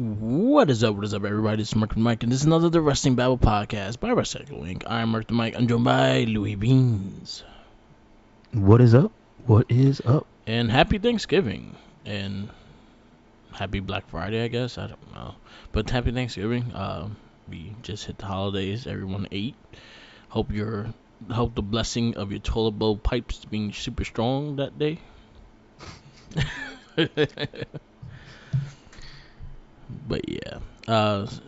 What is up, everybody? It's Mark the Mike, and this is another The Wrestling Babble podcast by Wrestling Inc. I'm Mark the Mike. I'm joined by Louis Beans. What is up? What is up? And happy Thanksgiving. And happy Black Friday, I guess. I don't know. But happy Thanksgiving. We just hit the holidays. Everyone ate. Hope the blessing of your toilet bowl pipes being super strong that day. But yeah.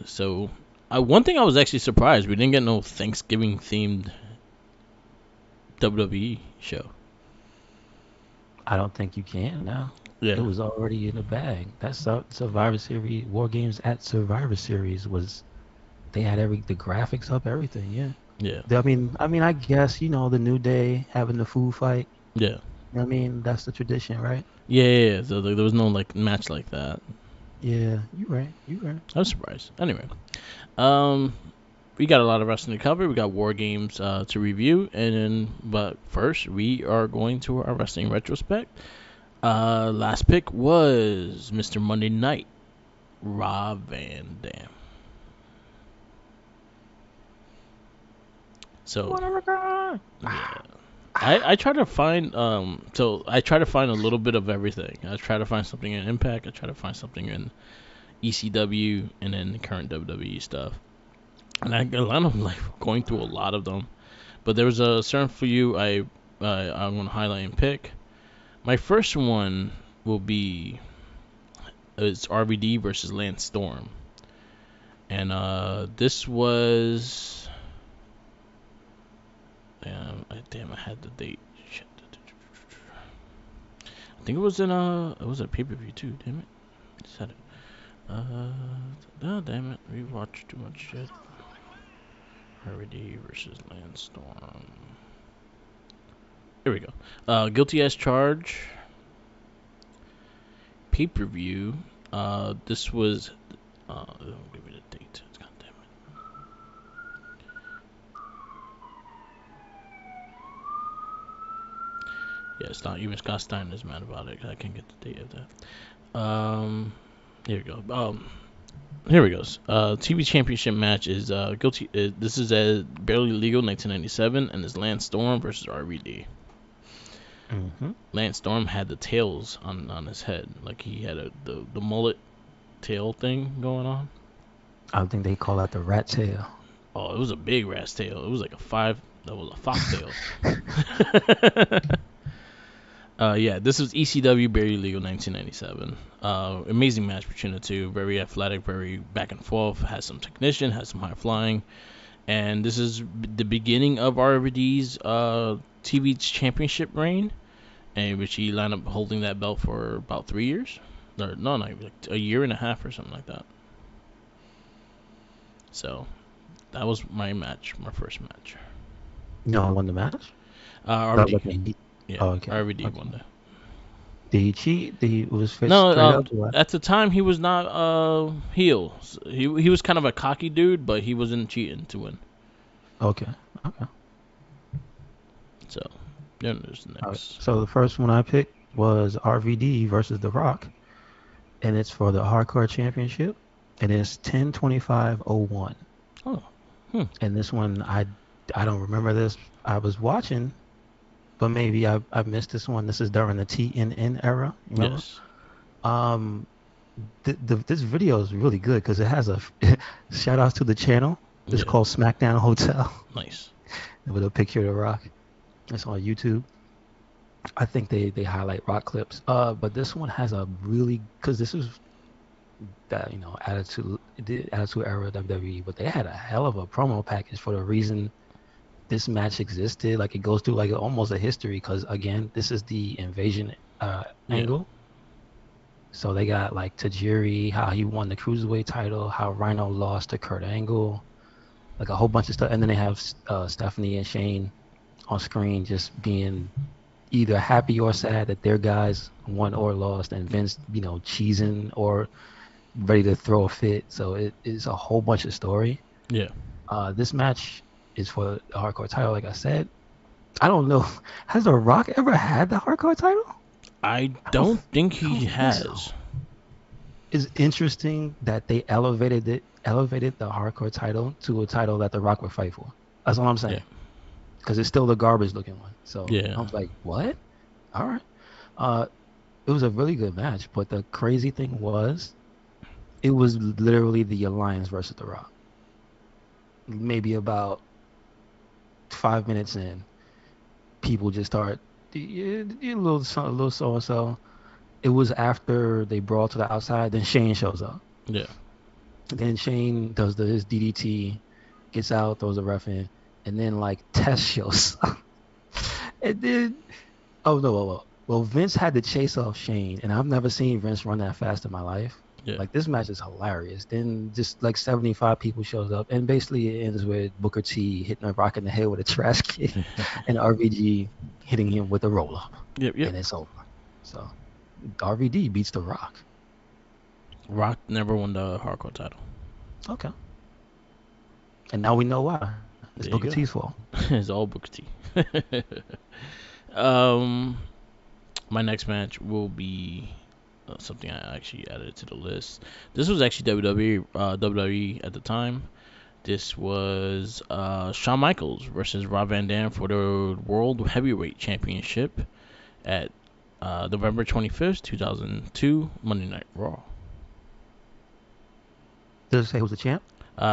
So one thing I was actually surprised, we didn't get no Thanksgiving themed WWE show. I don't think you can now. Yeah. It was already in the bag. That Survivor Series, War Games at Survivor Series they had the graphics up, everything. Yeah. Yeah. I guess the New Day having the food fight. Yeah. That's the tradition, right? Yeah. So there was no match like that. Yeah, you right. I was surprised. Anyway, we got a lot of wrestling to cover. We got War Games to review, but first we are going to our wrestling retrospect. Last pick was Mr. Monday Night, Rob Van Dam. So yeah. I try to find I try to find a little bit of everything. I try to find something in Impact. I try to find something in ECW, and then the current WWE stuff. And I got going through a lot of them. But there was a certain few I'm going to highlight and pick. My first one will be it's RVD versus Lance Storm. And this was I had the date. Shit. I think it was a pay-per-view too, damn it. Just had it. Oh, damn it. We watched too much shit. RVD versus Lance Storm. Here we go. Guilty as charged. Pay-per-view. This was... don't give me the date. God damn it. Yeah, it's not... Even Scott Steiner is mad about it. I can't get the date of that. Here we go. Here we go. TV Championship match is guilty. This is a barely legal 1997, and it's Lance Storm versus RVD. Mm-hmm. Lance Storm had the tails on his head, like he had the mullet tail thing going on. I think they call that the rat tail. Oh, it was a big rat's tail. It was like that was a fox tail. Yeah, this was ECW barely legal 1997. Amazing match between the two. Very athletic, very back and forth. Has some technician, has some high flying, and this is the beginning of RVD's TV championship reign, in which he lined up holding that belt for about 3 years. Or no, like a year and a half or something like that. So that was my first match. No, won the match. RVD. Yeah, oh, okay. RVD okay. won that. Did he cheat? He was straight up? What? At the time he was not heel. He was kind of a cocky dude, but he wasn't cheating to win. Okay. So then there's the next. So the first one I picked was RVD versus The Rock, and it's for the Hardcore Championship, and it's 10/25/01. Oh. And this one I don't remember this. I was watching. But maybe I missed this one. This is during the TNN era. Remember? Yes. This video is really good because it has a shout outs to the channel. It's called SmackDown Hotel. Nice. With a picture of The Rock. It's on YouTube. I think they highlight Rock clips. But this one has a really, because this was that attitude era of WWE, but they had a hell of a promo package for the reason this match existed. Like it goes through like almost a history, because again, this is the invasion angle. So they got like Tajiri, how he won the cruiserweight title, how Rhino lost to Kurt Angle, like a whole bunch of stuff. And then they have Stephanie and Shane on screen just being either happy or sad that their guys won or lost, and Vince cheesing or ready to throw a fit. So it is a whole bunch of story. This match is for the Hardcore title, like I said. I don't know. Has The Rock ever had the Hardcore title? I don't think he has. So. it's interesting that they elevated the hardcore title to a title that The Rock would fight for. That's all I'm Yeah. saying. Because it's still the garbage looking one. So I Yeah. was like, what? All right. Uh, it was a really good match, but the crazy thing was, it was literally the Alliance versus The Rock. Maybe about 5 minutes in, people just start a a little so and so. It was after they brawl to the outside, then Shane shows up. Yeah. Then Shane does his DDT, gets out, throws a ref in, and then like Test shows up. And then, oh no, well, Vince had to chase off Shane, and I've never seen Vince run that fast in my life. Yeah. Like this match is hilarious. Then just like 75 people shows up, and basically it ends with Booker T hitting a Rock in the head with a trash can, and RVG hitting him with a roll up, Yep. Yep. and it's over. So RVD beats The Rock. Rock never won the hardcore title. Okay. And now we know why. It's There you Booker go. T's fault. It's all Booker T. um, my next match will be something I actually added to the list. This was actually WWE at the time. This was Shawn Michaels versus Rob Van Dam for the World Heavyweight Championship at November 25th, 2002, Monday Night Raw. Does it say who's the champ?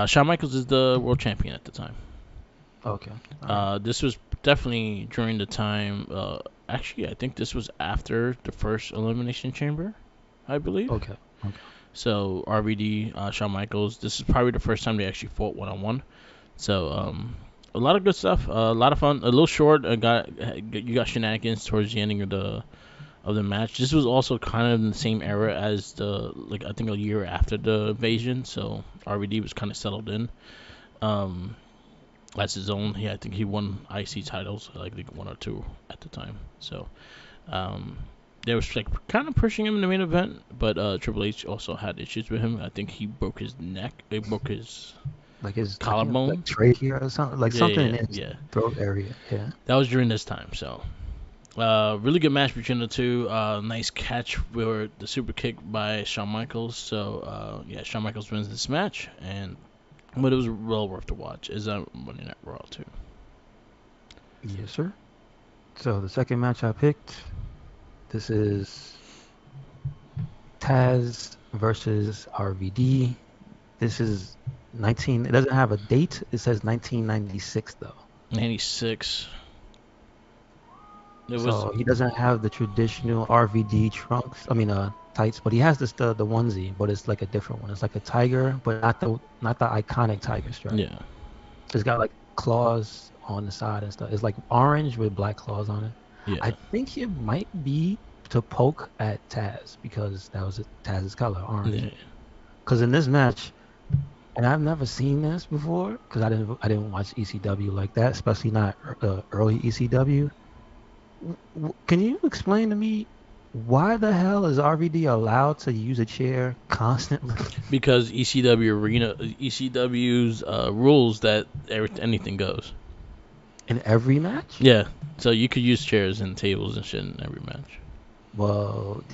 Shawn Michaels is the world champion at the time. Okay. All right. This was definitely during the time. Actually, I think this was after the first Elimination Chamber, I believe. Okay. Okay. So RVD, Shawn Michaels. This is probably the first time they actually fought 1-on-1. So a lot of good stuff. A lot of fun. A little short. You got shenanigans towards the ending of the match. This was also kind of in the same era as I think a year after the invasion. So RVD was kind of settled in. That's his own. I think he won IC titles, like one or two at the time. So, they was like kind of pushing him in the main event, but Triple H also had issues with him. I think he broke his neck. He broke his Like his collarbone, like trachea or something, like something in his throat area. Yeah. That was during this time. So, really good match between the two. Nice catch with the super kick by Shawn Michaels. So, Shawn Michaels wins this match, but it was well worth the watch. Is that Monday Night Raw too? Yes, sir. So the second match I picked, this is Taz versus RVD. This is 19. It doesn't have a date. It says 1996 though. 96. So he doesn't have the traditional RVD trunks. I mean, tights, but he has the onesie, but it's like a different one. It's like a tiger, but not the iconic tiger stripe. Yeah. It's got like claws on the side and stuff. It's like orange with black claws on it. Yeah. I think it might be to poke at Taz because that was Taz's color, orange. Because in this match, and I've never seen this before because I didn't watch ECW like that, especially not early ECW. Can you explain to me why the hell is RVD allowed to use a chair constantly? Because ECW's rules that anything goes. In every match? Yeah. So you could use chairs and tables and shit in every match. Well,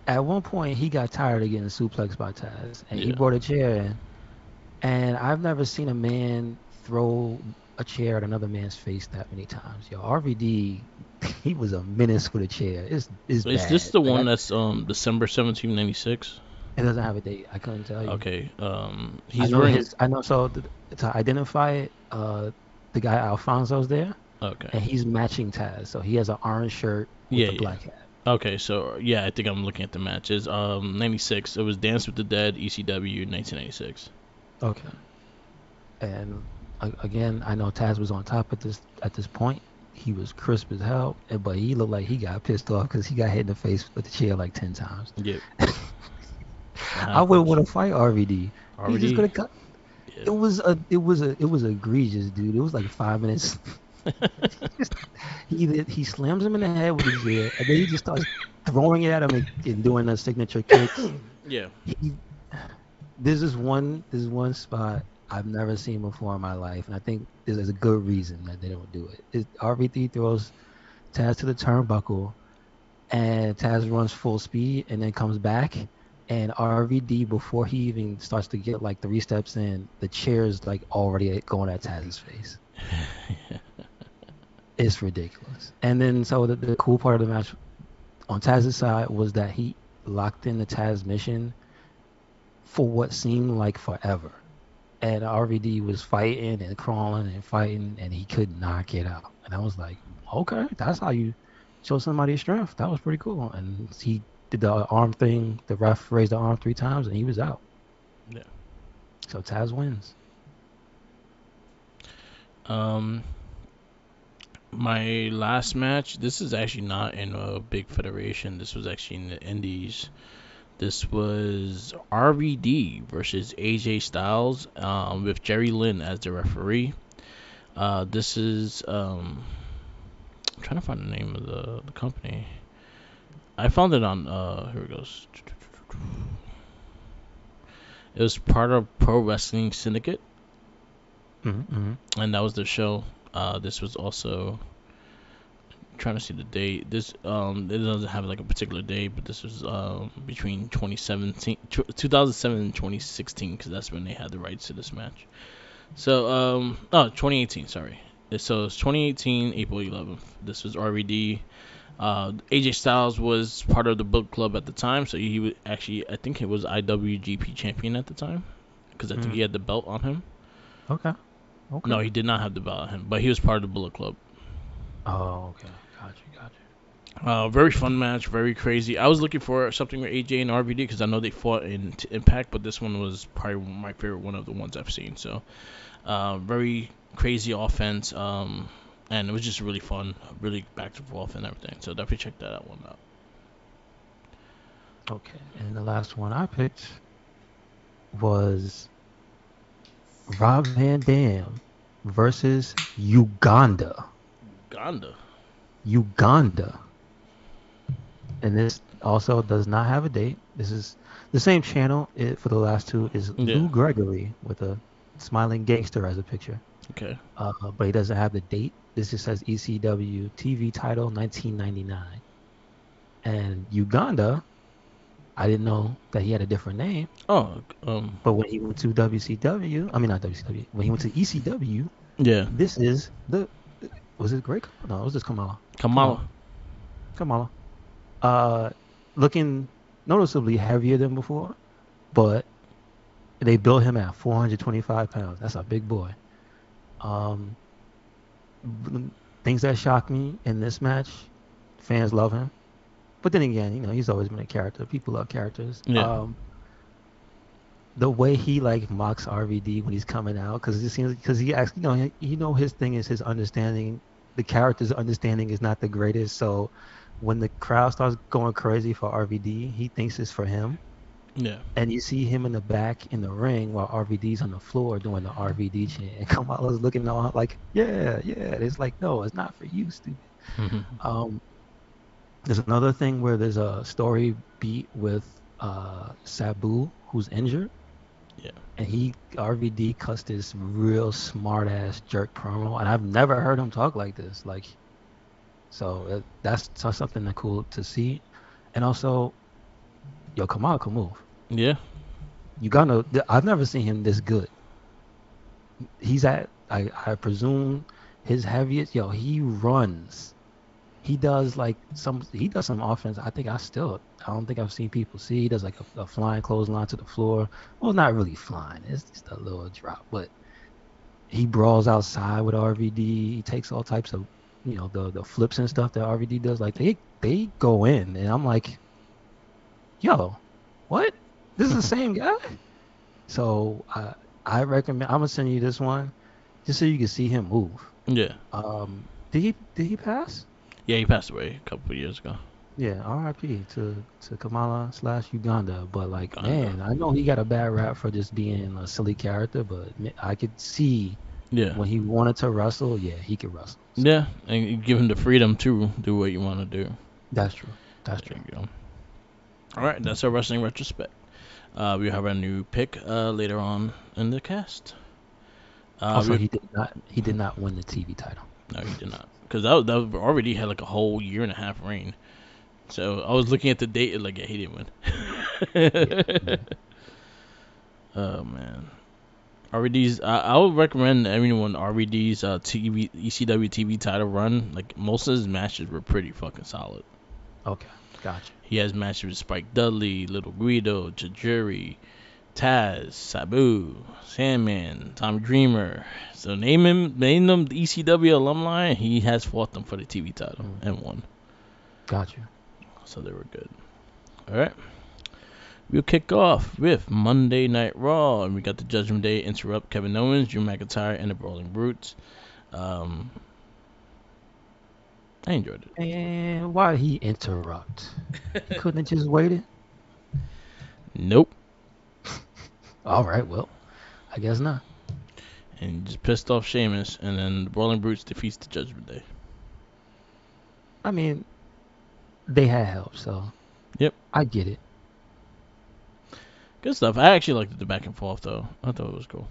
at one point he got tired of getting suplexed by Taz, and he brought a chair in. And I've never seen a man throw a chair at another man's face that many times. Yo, RVD, he was a menace with a chair. It's Is bad. this the one that's December 17, 96? It doesn't have a date. I couldn't tell you. Okay. He's wearing I know. So to identify it, the guy Alfonso's there. Okay. And he's matching Taz. So he has an orange shirt with a black hat. Okay, so I think I'm looking at the matches. 96. It was Dance with the Dead, ECW, 1996. Okay. And again, I know Taz was on top at this point. He was crisp as hell, but he looked like he got pissed off because he got hit in the face with the chair like 10 times. Yeah. I wouldn't want to fight RVD. He just could have cut. Yeah. It was egregious, dude. It was like 5 minutes. he slams him in the head with his chair, and then he just starts throwing it at him and doing a signature kick. Yeah. This is one spot I've never seen before in my life, and I think there's a good reason that they don't do it. RVD throws Taz to the turnbuckle, and Taz runs full speed and then comes back, And RVD, before he even starts to get like 3 steps in, the chair's like already going at Taz's face. It's ridiculous. And then so the cool part of the match on Taz's side was that he locked in the Taz mission for what seemed like forever. And RVD was fighting and crawling and fighting, and he could not get out. And I was like, okay, that's how you show somebody strength. That was pretty cool. And he did the arm thing. The ref raised the arm 3 times, and he was out. Yeah. So Taz wins. My last match. This is actually not in a big federation. This was actually in the Indies. This was RVD versus AJ Styles, with Jerry Lynn as the referee. This is I'm trying to find the name of the company. I found it on here it goes. It was part of Pro Wrestling Syndicate, and that was the show. This was also trying to see the date. This it doesn't have like a particular date, but this was between 2007 and 2016, because that's when they had the rights to this match. So 2018, sorry. So it's 2018 April 11th. This was RVD. AJ Styles was part of the Bullet Club at the time, so he was actually, I think it was IWGP champion at the time, because I think he had the belt on him. Okay. No, he did not have the belt on him, but he was part of the Bullet Club. Oh, okay. Gotcha. Very fun match, very crazy. I was looking for something with AJ and RVD because I know they fought in Impact, but this one was probably my favorite one of the ones I've seen. So, very crazy offense, and it was just really fun, really back and forth and everything. So definitely check that one out. Okay, and the last one I picked was Rob Van Dam versus Uganda. Uganda. And this also does not have a date. This is the same channel. For the last two is Lou Gregory with a smiling gangster as a picture. Okay. But he doesn't have the date. This just says ECW TV title 1999. And Uganda, I didn't know that he had a different name. Oh. But when he went to WCW, I mean not WCW. When he went to ECW, yeah. This is was it Greg? No, it was just Kamala. Looking noticeably heavier than before, but they built him at 425 pounds. That's a big boy. Things that shock me in this match, fans love him. But then again, he's always been a character. People love characters. Yeah. The way he mocks RVD when he's coming out, because it seems he acts, his thing is his understanding. The character's understanding is not the greatest, so when the crowd starts going crazy for RVD, he thinks it's for him. Yeah. And you see him in the back in the ring while RVD's on the floor doing the RVD chant, and Kamala's looking all like, yeah. It's like, no, it's not for you, stupid. Mm-hmm. There's another thing where there's a story beat with Sabu, who's injured. Yeah. And RVD cussed this real smart ass jerk promo, and I've never heard him talk like this. So that's something that's cool to see. And also, Kamala can move. Yeah. I've never seen him this good. He's at, I presume, his heaviest. He runs. He does some offense. I don't think I've seen people see. He does a flying clothesline to the floor. Well, not really flying. It's just a little drop. But he brawls outside with RVD. He takes all types of, the flips and stuff that RVD does. They go in, and I'm like, yo, what? This is the same guy? So I recommend. I'm gonna send you this one, just so you can see him move. Yeah. Did he pass? Yeah, he passed away a couple of years ago. Yeah, R.I.P. to Kamala / Uganda. But man, I know he got a bad rap for just being a silly character, but I could see when he wanted to wrestle, he could wrestle. So. Yeah, and give him the freedom to do what you want to do. That's true. There you go. All right, that's our wrestling retrospect. We have a new pick later on in the cast. Also, he did not win the TV title. No, he did not. Because that already had a whole year and a half reign. So I was looking at the date and he didn't win. Yeah. Oh man. RVD's. I would recommend everyone RVD's TV ECW TV title run. Like most of his matches were pretty fucking solid. Okay, gotcha. He has matches with Spike Dudley, Little Guido, Tajiri, Taz, Sabu, Sandman, Tommy Dreamer. So name them the ECW alumni. And he has fought them for the TV title and won. Gotcha. So they were good. All right. We'll kick off with Monday Night Raw, and we got the Judgment Day interrupt Kevin Owens, Drew McIntyre, and the Brawling Brutes. I enjoyed it. And why he interrupt? He couldn't have just waited. Nope. All right, well, I guess not. And just pissed off Sheamus, and then the Brawling Brutes defeats the Judgment Day. I mean, they had help, so Yep. I get it. Good stuff. I actually liked the back and forth, though. I thought it was cool.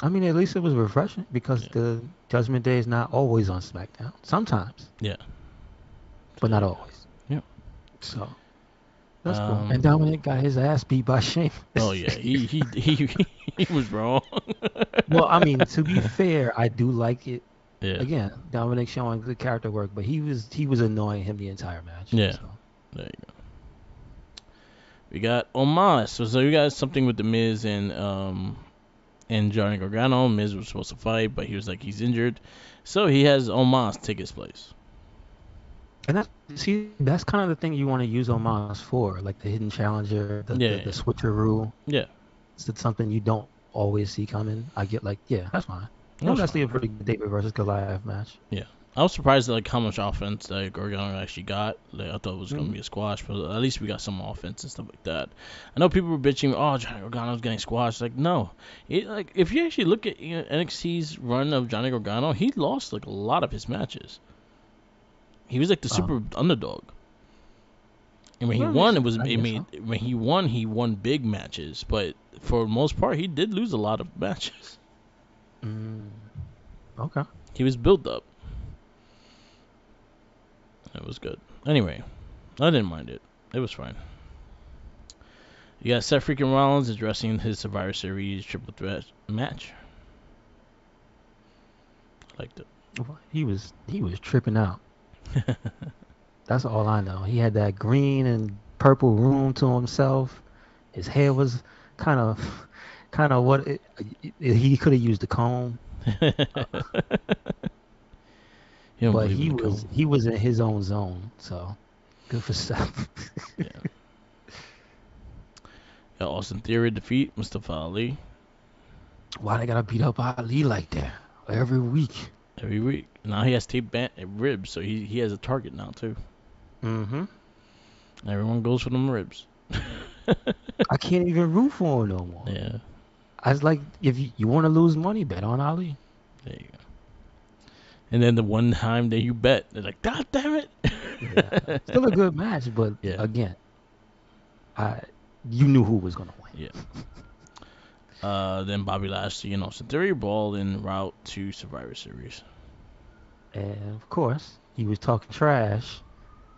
I mean, at least it was refreshing because the Judgment Day is not always on SmackDown. Sometimes. Yeah. But not always. Yep. So that's cool. And Dominic got his ass beat by Sheamus. Oh yeah, he was wrong. Well, I mean, to be fair, I do like it. Yeah. Again, Dominic showing good character work, but he was annoying him the entire match. Yeah. So. There you go. We got Omos. So we got something with the Miz and Johnny Gargano. Miz was supposed to fight, but he was like he's injured, so he has Omos take his place. And that's kind of the thing you want to use Omos for, like the hidden challenger, the switcheroo. Yeah. It's something you don't always see coming. I get that's fine. That's actually a pretty good David versus Goliath match. Yeah. I was surprised at how much offense that Gargano actually got. I thought it was going to be a squash, but at least we got some offense and stuff like that. I know people were bitching, oh, Johnny Gargano's getting squashed. Like, no. If you actually look at NXT's run of Johnny Gargano, he lost a lot of his matches. He was the super underdog. And when he won, he won big matches. But for the most part, he did lose a lot of matches. Okay. He was built up. It was good. Anyway, I didn't mind it. It was fine. You got Seth freaking Rollins addressing his Survivor Series triple threat match. I liked it. He was tripping out. That's all I know. He had that green and purple room to himself. His hair was kind of what he could have used a comb. But he was in his own zone, so good for Seth. Yeah. Got Austin Theory defeat Mustafa Ali. Why they gotta beat up Ali like that every week? Every week. Now he has taped ribs, so he has a target now too. Mm-hmm. Everyone goes for them ribs. I can't even root for him no more. Yeah. I was like, if you want to lose money, bet on Ali. There you go. And then the one time that you bet, they're like, God damn it. Yeah. Still a good match, but again, you knew who was gonna win. Yeah. Then Bobby Lashley and Austin Theory brawl en route to Survivor Series. And of course, he was talking trash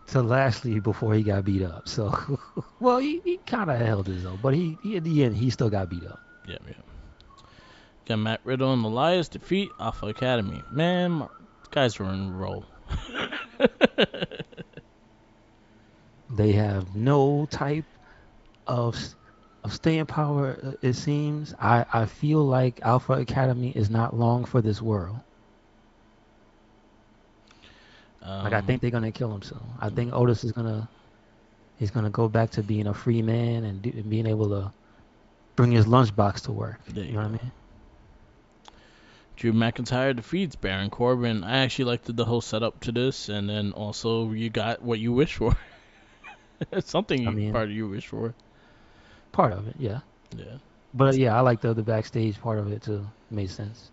to Lashley before he got beat up. So, well, he kind of held his own, but he in the end he still got beat up. Yeah. Got Matt Riddle and Elias defeat Alpha Academy. Man, guys are in a roll. They have no type of staying power, it seems. I feel like Alpha Academy is not long for this world. I think they're gonna kill him soon. I think Otis is gonna go back to being a free man and being able to bring his lunchbox to work. You know what I mean? Drew McIntyre defeats Baron Corbin. I actually liked the whole setup to this, and then also you got what you wished for. Something part of you wish for. Part of it, yeah. Yeah. But yeah, I like the backstage part of it too. It made sense.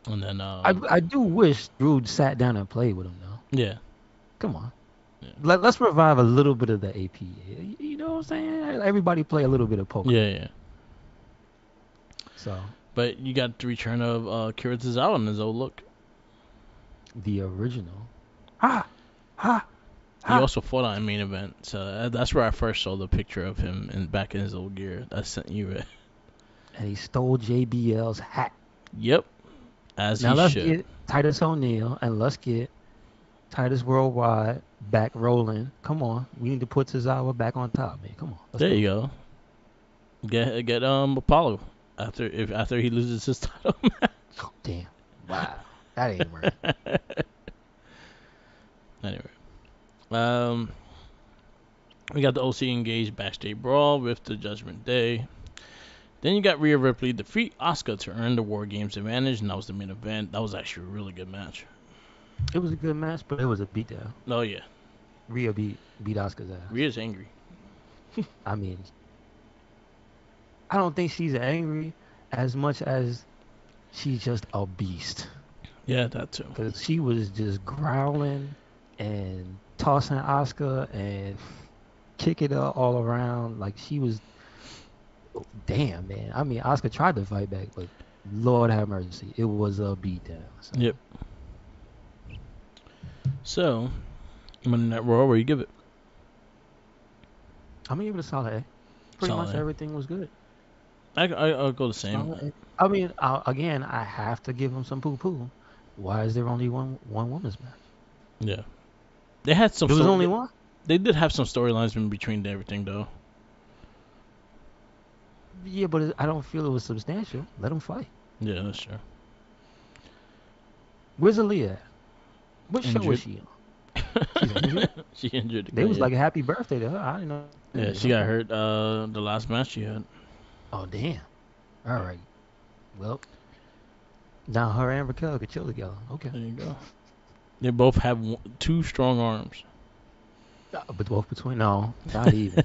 And then I do wish Drew sat down and played with him though. Yeah. Come on. Yeah. Let's revive a little bit of the AP. You know what I'm saying? Everybody play a little bit of poker. Yeah. So. But you got the return of Kira Tozawa in his old look. The original. He also fought on a main event, so that's where I first saw the picture of him back in his old gear. I sent you it. And he stole JBL's hat. Yep, as Now he let's should. get Titus O'Neil and let's get Titus Worldwide back rolling. Come on, we need to put Tozawa back on top, man. Come on, There you go. Get Apollo after he loses his title. Oh, damn! Wow, that ain't right. Anyway, we got the OC engaged backstage brawl with the Judgment Day. Then you got Rhea Ripley defeat Asuka to earn the War Games advantage, and that was the main event. That was actually a really good match. It was a good match, but it was a beatdown. Oh yeah, Rhea beat Asuka's ass. Rhea's angry. I mean, I don't think she's angry as much as she's just a beast. Yeah, that too. Because she was just growling and tossing Asuka and kicking her all around. Like she was, damn, man. I mean, Asuka tried to fight back, but Lord have mercy. It was a beatdown. So. Yep. So, Monday Night Raw, where you give it? I'm going to give it a solid A. Pretty Solid much A. everything was good. I'll go the same. I mean, again, I have to give them some poo-poo. Why is there only one women's match? Yeah. They had some. There was only one? They did have some storylines in between everything, though. Yeah, but I don't feel it was substantial. Let them fight. Yeah, that's true. Where's Aaliyah at? What show was Injured. she on? She's injured? She injured. They was like a happy birthday to her. I didn't know. Yeah, she got hurt the last match she had. Oh, damn. All right. Well, now her and Raquel could chill together. Okay. There you go. They both have two strong arms. But both between, no, not even.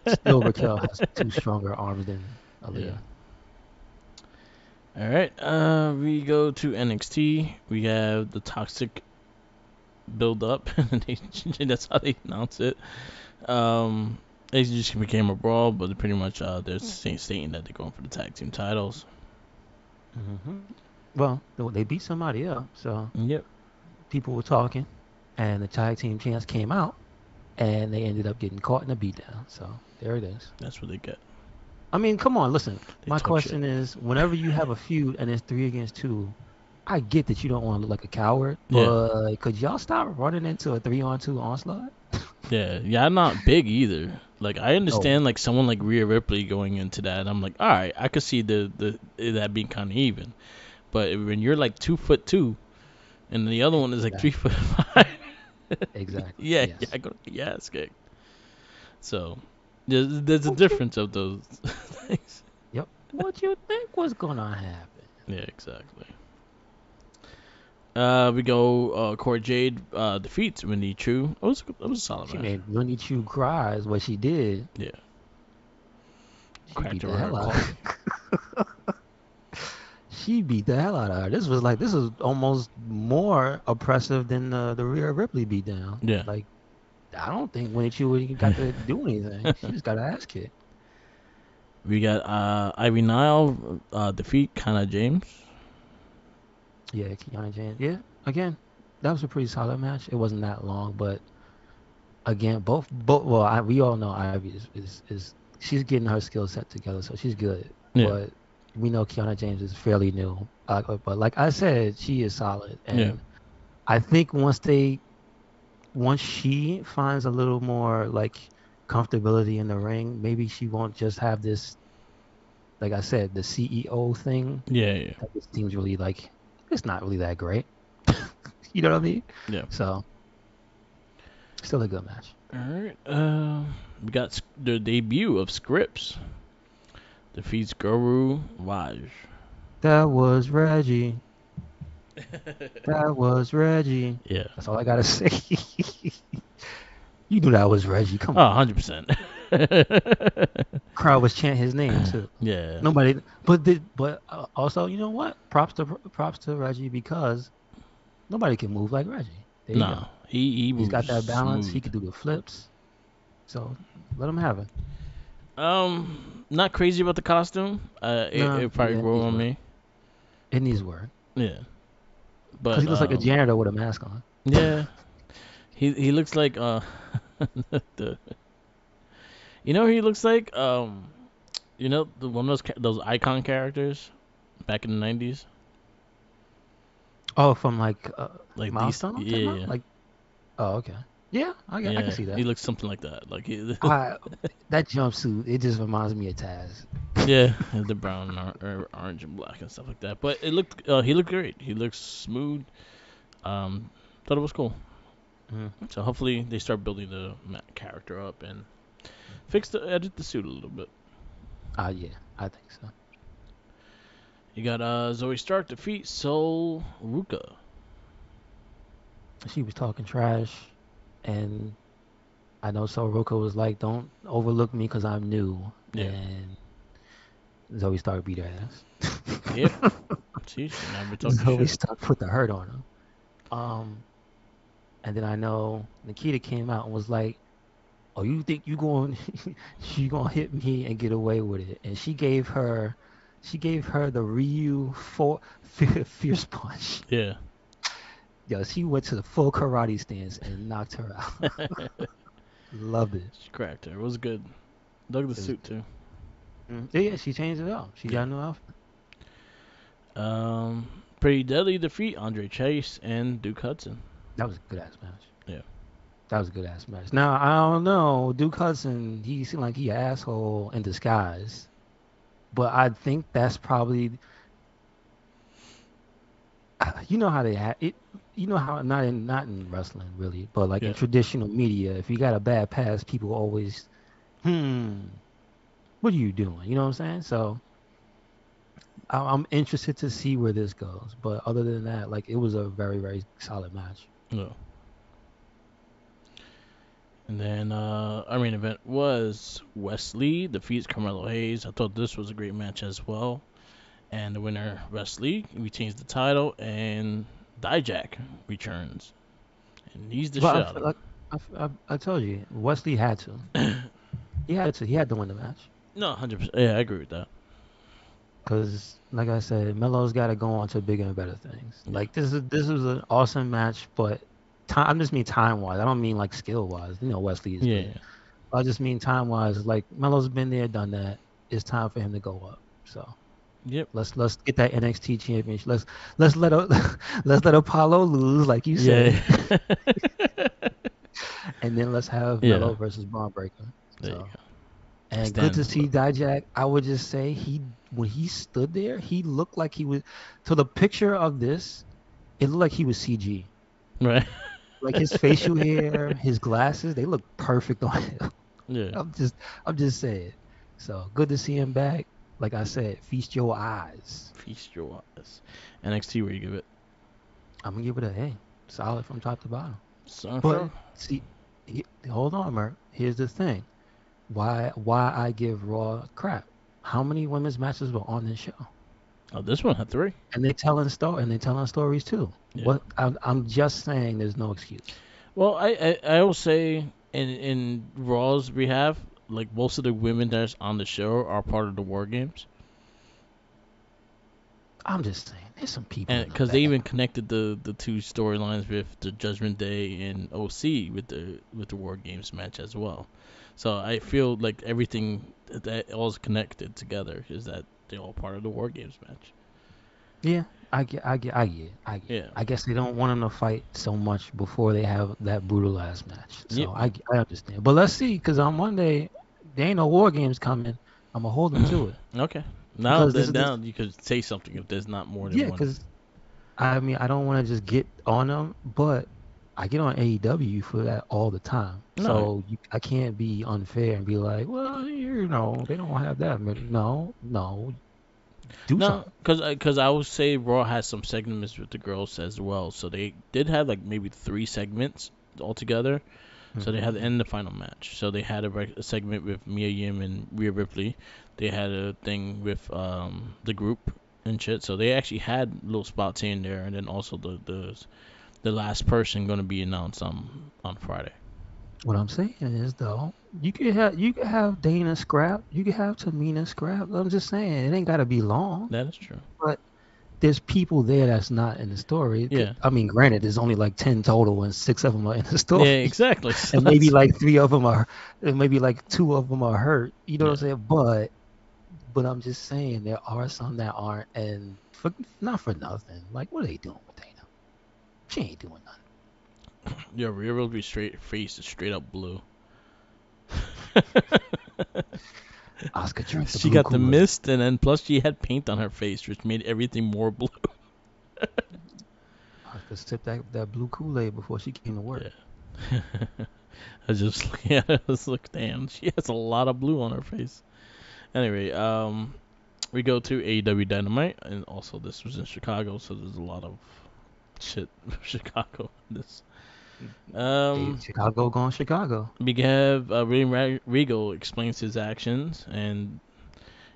Still, Raquel has two stronger arms than Aaliyah. Yeah. All right. We go to NXT. We have the Toxic build up. That's how they announce it. It just became a brawl, but pretty much they're stating that they're going for the tag team titles. Mm-hmm. Well, they beat somebody up, so yep. People were talking, and the tag team champs came out, and they ended up getting caught in a beatdown. So there it is. That's what they get. I mean, come on, listen. My question is, whenever you have a feud and it's 3 against 2, I get that you don't want to look like a coward, but could y'all stop running into a 3-on-2 onslaught? Yeah, I'm not big either. Like I understand, like someone like Rhea Ripley going into that. I'm like, all right, I could see that being kind of even. But when you're like 2'2", and the other one is like 3'5", exactly. Yeah, I go to your ass kicked. So there's a difference of those things. Yep. What you think was gonna happen? Yeah, exactly. We go. Cora Jade defeats Winnie Chu. It was a solid match. She made Winnie Chu cry, is what she did. Yeah. She beat the hell out of her. She beat the hell out of her. This was almost more oppressive than the Rhea Ripley beatdown. Yeah. Like, I don't think Winnie Chu got to do anything. She just got her ass kicked. We got Ivy Nile defeat Kiana James. Yeah, Kiana James. Yeah, again, that was a pretty solid match. It wasn't that long, but again, both. Well, we all know Ivy is she's getting her skill set together, so she's good. Yeah. But we know Kiana James is fairly new. But like I said, she is solid, and I think once she finds a little more like comfortability in the ring, maybe she won't just have this. Like I said, the CEO thing. Yeah. That seems really like. It's not really that great. You know what I mean? Yeah. So, still a good match. All right. We got the debut of Scripps. Defeats Guru Raj. That was Reggie. That was Reggie. Yeah. That's all I got to say. You knew that was Reggie. Come on. 100%. Crowd was chanting his name too. Yeah. Nobody, but also, you know what? Props to Reggie because nobody can move like Reggie. There you go. He's got that balance. Smooth. He could do the flips. So let him have it. Not crazy about the costume. It probably grow on me. It needs work. Yeah. Because he looks like a janitor with a mask on. Yeah. he looks like the who he looks like the one of those icon characters back in the 90s, Oh, from like like these, Milestone I'm talking about? yeah. Like, oh, okay. Yeah, I can Yeah, see he that. looks something like that. Like he, I That jumpsuit, it just reminds me of Taz. yeah, the brown and orange and black and stuff like that. But he looked great. He looks smooth. Um, thought it was cool. Mm. So hopefully they start building the character up and edit the suit a little bit. Yeah, I think so. You got Zoe Stark defeat Sol Ruka. She was talking trash, and I know Soroka was like, "Don't overlook me because I'm new," Yeah. and Zoe Stark beat her Yep. ass. See, she never talked Zoe shit. Stark put the hurt on her. And then I know Nikita came out and was like, "Oh, you think she gonna hit me and get away with it?" And she gave her the Ryu fierce punch. Yeah. Yo, she went to the full karate stance and knocked her out. Loved it. She cracked her. It was good. Dug the It was suit too. Yeah, she changed it up. She Yeah. got a new outfit. Pretty Deadly defeat Andre Chase and Duke Hudson. That was a good ass match. Yeah. That was a good ass match. Now I don't know, Duke Hudson. He seemed like he an asshole in disguise, but I think that's probably you know how they have it. You know how not in wrestling really, but like in Yeah. traditional media, if you got a bad past, people always, what are you doing? You know what I'm saying? So I'm interested to see where this goes. But other than that, like it was a very very solid match. No. And then our main event was Wesley defeats Carmelo Hayes. I thought this was a great match as well. And the winner, Wesley, retains the title, and Dijak returns. And he's the shit But out of like I told you, Wesley had to. him. He had to. He had to win the match. No, 100%. Yeah, I agree with that. Because, like I said, Melo's got to go on to bigger and better things. Yeah. Like this was an awesome match, but time. I just mean time wise. I don't mean like skill wise. You know, Wesley is Yeah. good. I just mean time wise. Like Melo's been there, done that. It's time for him to go up. So Yep. let's get that NXT championship. Let's let let's let Apollo lose, like you Yeah. said, and then let's have Yeah. Melo versus Braun Breaker. There you So. go. And good Stand to and see deliver. Dijak. I would just say when he stood there, he looked like he was. So the picture of this, it looked like he was CG. Right. Like his facial hair, his glasses, they look perfect on him. Yeah. I'm just saying. So good to see him back. Like I said, feast your eyes. Feast your eyes. NXT, where you give it? I'm gonna give it a A, solid from top to bottom. So But sure. see, hold on, Merc. Here's the thing. Why I give Raw crap? How many women's matches were on this show? Oh, this one had 3. And they're telling stories too. Yeah. What I'm just saying, there's no excuse. Well, I will say in Raw's behalf, like most of the women that's on the show are part of the War Games, I'm just saying, there's some people and in the because they back. even connected the two storylines with the Judgment Day and OC with the War Games match as well. So I feel like everything that all's connected together is that they're all part of the War Games match. Yeah, I get. Yeah. I guess they don't want them to fight so much before they have that brutal ass match. Yep. So I understand. But let's see, because on Monday, there ain't no War Games coming. I'm gonna hold them to it. Okay. Now Because then, now you could say something if there's not more than one. because I mean, I don't want to just get on them, but I get on AEW for that all the time. No. So I can't be unfair and be like, well, you know, they don't have that. But no, do No, something. because I would say Raw has some segments with the girls as well. So they did have like maybe 3 segments altogether. So they had the end the final match. So they had a segment with Mia Yim and Rhea Ripley. They had a thing with the group and shit. So they actually had little spots in there, and then also the last person going to be announced on Friday. What I'm saying is though, you could have Dana scrap, you could have Tamina scrap. I'm just saying it ain't gotta be long. That is true. But there's people there that's not in the story. Yeah. I mean, granted, there's only like 10 total, and 6 of them are in the Yeah, story, exactly. So and maybe that's like 3 of them are, and maybe like 2 of them are hurt. You know what I'm yeah. saying? But I'm just saying there are some that aren't, and not for nothing. Like, what are they doing with Dana? She ain't doing Your Rhea Ripley straight face is straight up blue. nothing. Oscar drank the She blue got the Kool-Aid. mist, and then plus she had paint on her face, which made everything more blue. Oscar sipped that blue Kool-Aid before she came to work. Yeah. I just yeah, I was like, damn, she has a lot of blue on her face. Anyway, we go to AEW Dynamite, and also this was in Chicago, so there's a lot of shit Chicago. This Chicago going Chicago. we have William Regal explains his actions, and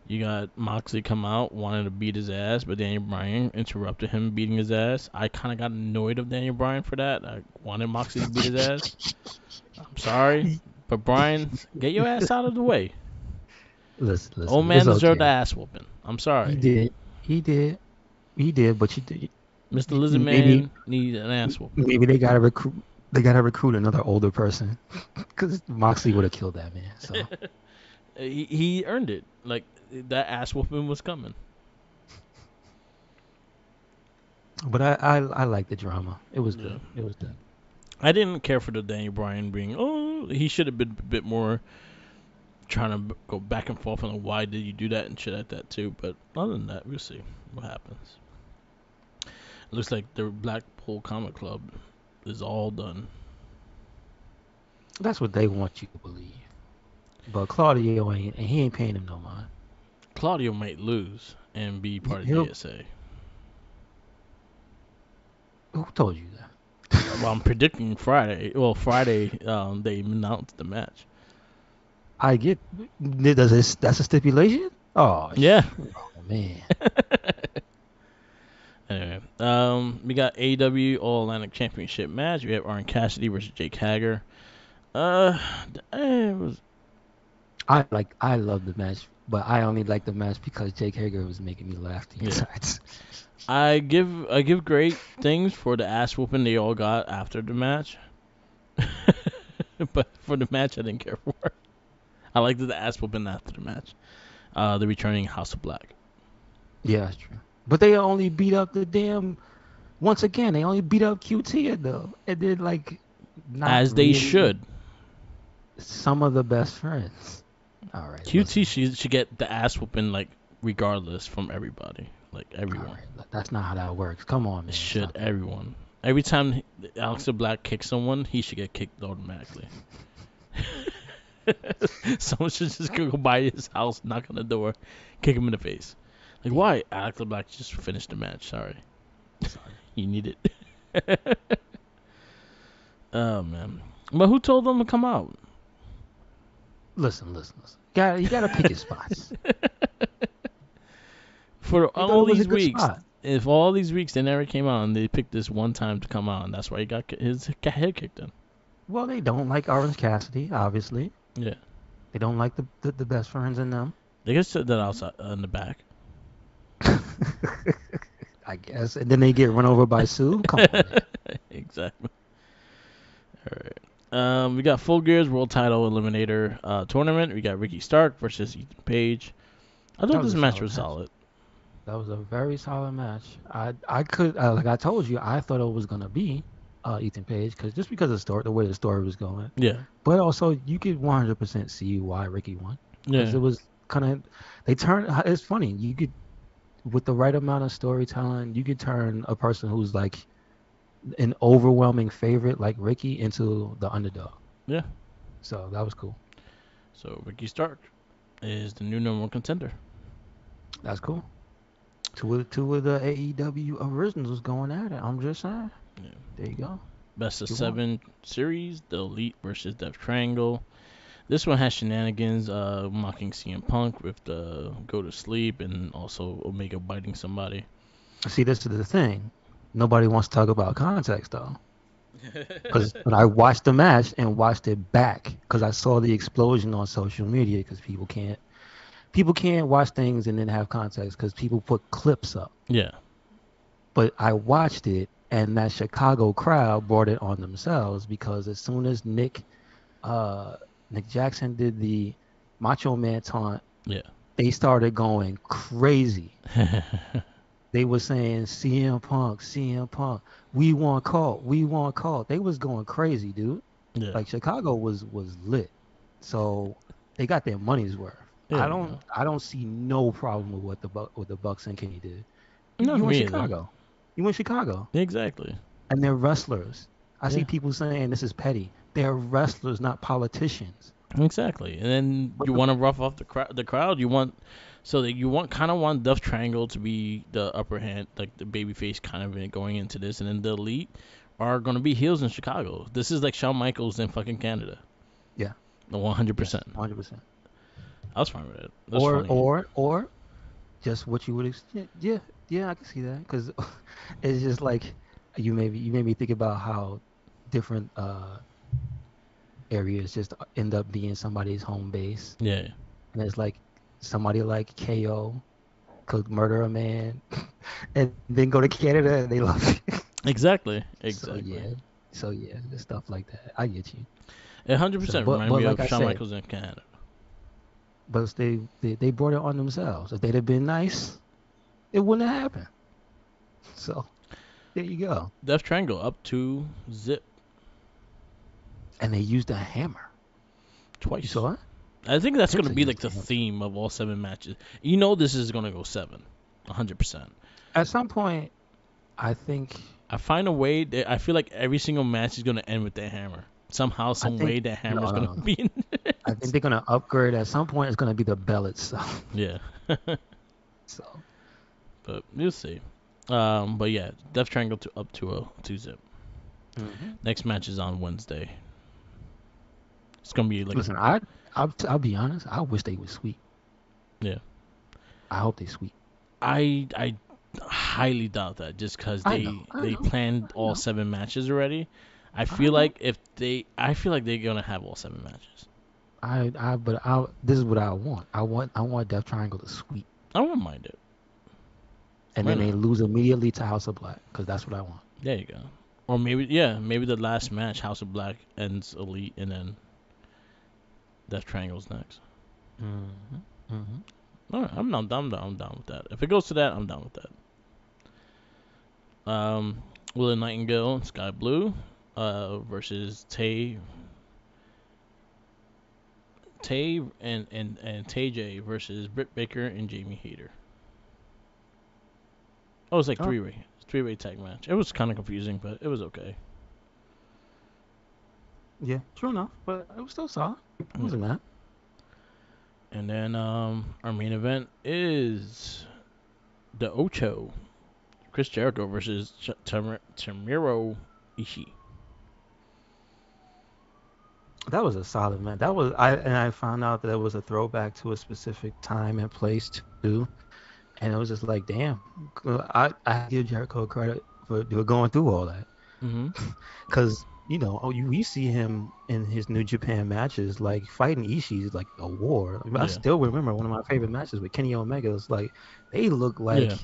you got Moxley come out wanting to beat his ass, but Daniel Bryan interrupted him beating his ass. I kind of got annoyed of Daniel Bryan for that. I wanted Moxley to beat his ass. I'm sorry, but Bryan, get your ass out of the way. Old Listen. man It's deserved the okay. ass whooping. I'm He sorry. did. He did. He did. But you did. Mr. Lizard Maybe Man needs an ass whooping. maybe they gotta recruit. They gotta recruit another older person, because Moxley would have killed that man. So, He earned it. Like that ass whooping was coming. but I like the drama. It was Yeah. good. It was good. I didn't care for the Daniel Bryan being. Oh, he should have been a bit more trying to go back and forth on why did you do that and shit like that too. But other than that, we'll see what happens. It looks like the Blackpool Comic Club is all done. That's what they want you to believe. But Claudio ain't, and he ain't paying him no mind. Claudio might lose and be part of He'll. JSA. Who told you that? Well, I'm predicting Friday. Well, Friday they announced the match. I get. Does this? That's a stipulation. Oh, Yeah. oh man. Anyway, we got AEW All Atlantic Championship match. We have Orange Cassidy versus Jake Hager. Uh, it was. I love the match, but I only like the match because Jake Hager was making me laugh the Yeah. entire time. I give great things for the ass whooping they all got after the match, but for the match I didn't care for. I liked the ass whooping after the match. The returning House of Black. Yeah, that's true. But they only beat up the damn. Once again, they only beat up QT though, and then like not As they really should. some of the best friends. All right, QT listen. should get the ass whooping like regardless from everybody, like All everyone. right, that's not how that works. Come on, It man. should Stop it. everyone. Every time Alexa Black kicks someone, he should get kicked automatically. Someone should just go by his house, knock on the door, kick him in the face. Like, why? Alexa Black just finished the match. Sorry. Sorry. You need it. Oh, man. But who told them to come out? Listen. You gotta pick your spots. For They thought all it was a these good weeks, spot. if all these weeks they never came out and they picked this one time to come out, and that's why he got his head kicked in. Well, they don't like Orange Cassidy, obviously. Yeah. They don't like the best friends in them. They could sit that outside in the back. I guess. And then they get run over by Sue. Come on, man. Exactly. All right. We got Full Gear's World Title Eliminator tournament. We got Ricky Stark versus Ethan Page. I That thought was this a match solid was match. solid. That was a very solid match. I could like I told you, I thought it was gonna be Ethan Page just because of the way the story was going. Yeah. But also you could 100% see why Ricky won, because Yeah. it was kind of they turned. It's funny, you could, with the right amount of storytelling, you could turn a person who's like an overwhelming favorite like Ricky into the underdog. Yeah. So that was cool. So Ricky Stark is the new number one contender. That's cool. Two of the AEW originals going at it. I'm just saying. Yeah. There you go. Best of You won. 7 series, the Elite versus Death Triangle. This one has shenanigans, mocking CM Punk with the go to sleep and also Omega biting somebody. See, this is the thing. Nobody wants to talk about context though. Because when I watched the match and watched it back, because I saw the explosion on social media, because people can't watch things and then have context, because people put clips up. Yeah. But I watched it, and that Chicago crowd brought it on themselves because as soon as Nick Jackson did the Macho Man taunt, Yeah. they started going crazy. They were saying CM Punk, we want Colt, we want Colt. They was going crazy, dude. Yeah. Like Chicago was lit. So they got their money's worth. Yeah. You go. I don't see no problem with what the Bucks and Kenny did. Not You in me either. Chicago. You in Chicago. Exactly. And they're wrestlers. I see Yeah. people saying this is petty. They're wrestlers, not politicians. Exactly. And then But you the, want to rough off the crowd. You want so that you want kind of want Duff Triangle to be the upper hand, like the babyface kind of going into this, and then the Elite are gonna be heels in Chicago. This is like Shawn Michaels in fucking Canada. yeah, yes, 100%. 100%. I was fine with it. That's funny. Or just what you would expect. Yeah, yeah, I can see that because it's just like you made me think about how different areas just end up being somebody's home base, Yeah. and it's like somebody like KO could murder a man and then go to Canada and they love it. Exactly. So Exactly. yeah, so yeah, the stuff like that. I get you. It hundred So, percent reminded but me like of I Shawn said, Michaels in Canada. but they brought it on themselves. If they'd have been nice, it wouldn't have happened. So there you go. Death Triangle up to zip And they used a hammer. You twice. saw it? I think that's gonna Pimps be used like a the hammer. theme of all 7 matches. You know this is gonna go 7, 100%. At some point, I think I find a way that I feel like every single match is gonna end with that hammer. Somehow, I some think way that no hammer's no gonna no no. be in. I think they're gonna upgrade. At some point, it's gonna be the bell itself. Yeah. So But we'll see. But yeah, Death Triangle to up to a 2-zip. hmm Next match is on Wednesday. It's gonna be like listen, I'll be honest. I wish they would sweep. yeah. I hope they sweep. I highly doubt that just because I they know, planned I all know, 7 matches already. I know. I feel like they're gonna have all 7 matches. But this is what I want. I want Death Triangle to sweep, I won't mind it. and Why then they not? lose immediately to House of Black, because that's what I want. There you go. Or maybe the last match, House of Black ends Elite, and then Death Triangle's next. Mm-hmm. Mm-hmm. All right, I'm down with that. If it goes to that, I'm down with that. Willa Nightingale and Sky Blue, versus Tay and Tay J versus Britt Baker and Jamie Hayter. Oh, it was like Oh, three-way tag match. It was kind of confusing, but it was okay. yeah, true enough, but it was still solid. It Yeah. wasn't bad. And then our main event is the Ocho, Chris Jericho versus Tamiro Ishii. That was a solid man. I found out that it was a throwback to a specific time and place too, and it was just like, damn, I give Jericho credit for going through all that, Mm-hmm. because we see him in his New Japan matches, like fighting Ishii is like a war. I Yeah. still remember one of my favorite matches with Kenny Omega. It's like they look like Yeah.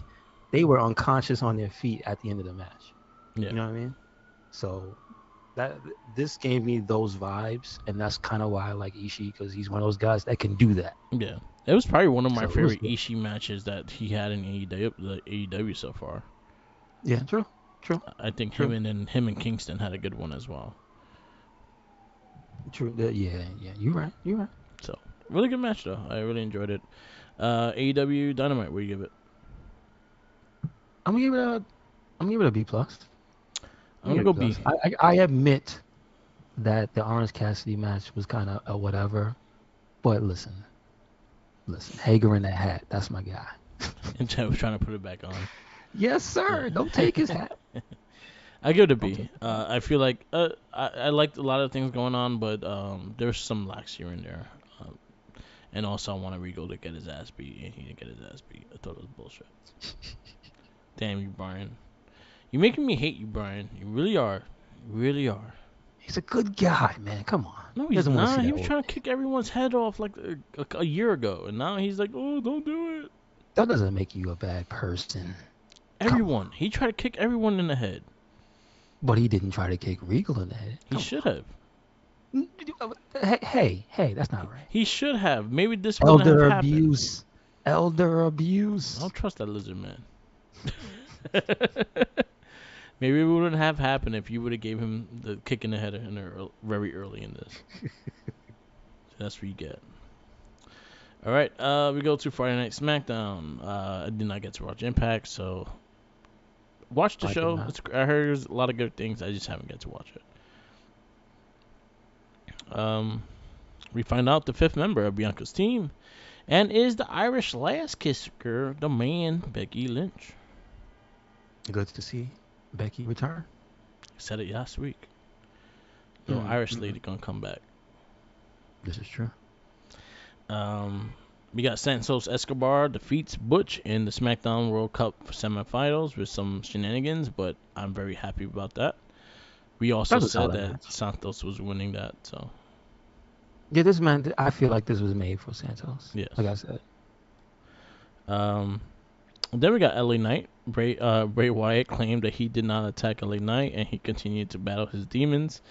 they were unconscious on their feet at the end of the match. Yeah. You know what I mean? So that this gave me those vibes, and that's kind of why I like Ishii, because he's one of those guys that can do that. Yeah. It was probably one of my So it was favorite good. Ishii matches that he had in AEW so far. Yeah, true, true, I think true, him and Kingston had a good one as well. true. Yeah, yeah. You're right. You're right. So really good match though. I really enjoyed it. AEW Dynamite, where you give it? I'm gonna give it a I'm gonna give it a B plus. I'm gonna go B. I admit that the Orange Cassidy match was kind of a whatever, but listen, Hager in the hat, that's my guy. And Chad was trying to put it back on. Yes, sir. Don't take his hat. I give it a Don't B. take it. I feel like I liked a lot of things going on, but there's some lacks here and there. And also, I wanted Regal to get his ass beat, and he didn't get his ass beat. I thought it was bullshit. Damn you, Brian. You're making me hate you, Brian. You really are. You really are. He's a good guy, man. Come on. No, He he's doesn't want to not. see He that was old trying to man. kick everyone's head off like a year ago, and now he's like, "Oh, don't do it." That doesn't make you a bad person. Come on. Everyone. He tried to kick everyone in the head. But he didn't try to kick Regal in the head. He Come should have. on. Hey, that's not right. He should have. Maybe this wouldn't have Elder happened. abuse. Elder I abuse. don't trust that lizard man. Maybe it wouldn't have happened if you would have gave him the kick in the head very early in this. So that's what you get. All right, we go to Friday Night SmackDown. I did not get to watch Impact, so watch the I did show. not. I heard there's a lot of good things. I just haven't get to watch it. We find out the fifth member of Bianca's team, and is the Irish last kisser, the man Becky Lynch. Good to see Becky return. I said it last week. The Irish lady gonna come back. This is true. We got Santos Escobar defeats Butch in the SmackDown World Cup semifinals with some shenanigans, but I'm very happy about that. We also said that Santos was winning that, so. Yeah, this man, I feel like this was made for Santos. Yes. Like I said. Then we got LA Knight. Bray Wyatt claimed that he did not attack LA Knight and he continued to battle his demons.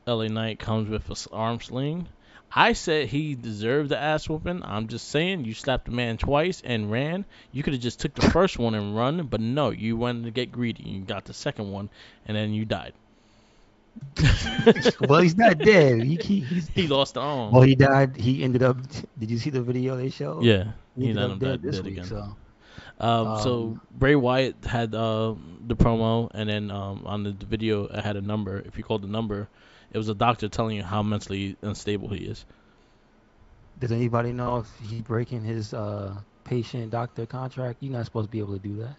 LA Knight comes with an arm sling. I said he deserved the ass whooping. I'm just saying, you slapped the man twice and ran. You could have just took the first one and run, but no, you wanted to get greedy. You got the second one, and then you died. Well, he's not dead. He lost the arm. Well, he died. He ended up. Did you see the video they showed? Yeah, he ended up dead this week week. again. So, so Bray Wyatt had the promo, and then on the video it had a number. If you called the number, it was a doctor telling you how mentally unstable he is. does anybody know if he's breaking his patient-doctor contract? You're not supposed to be able to do that.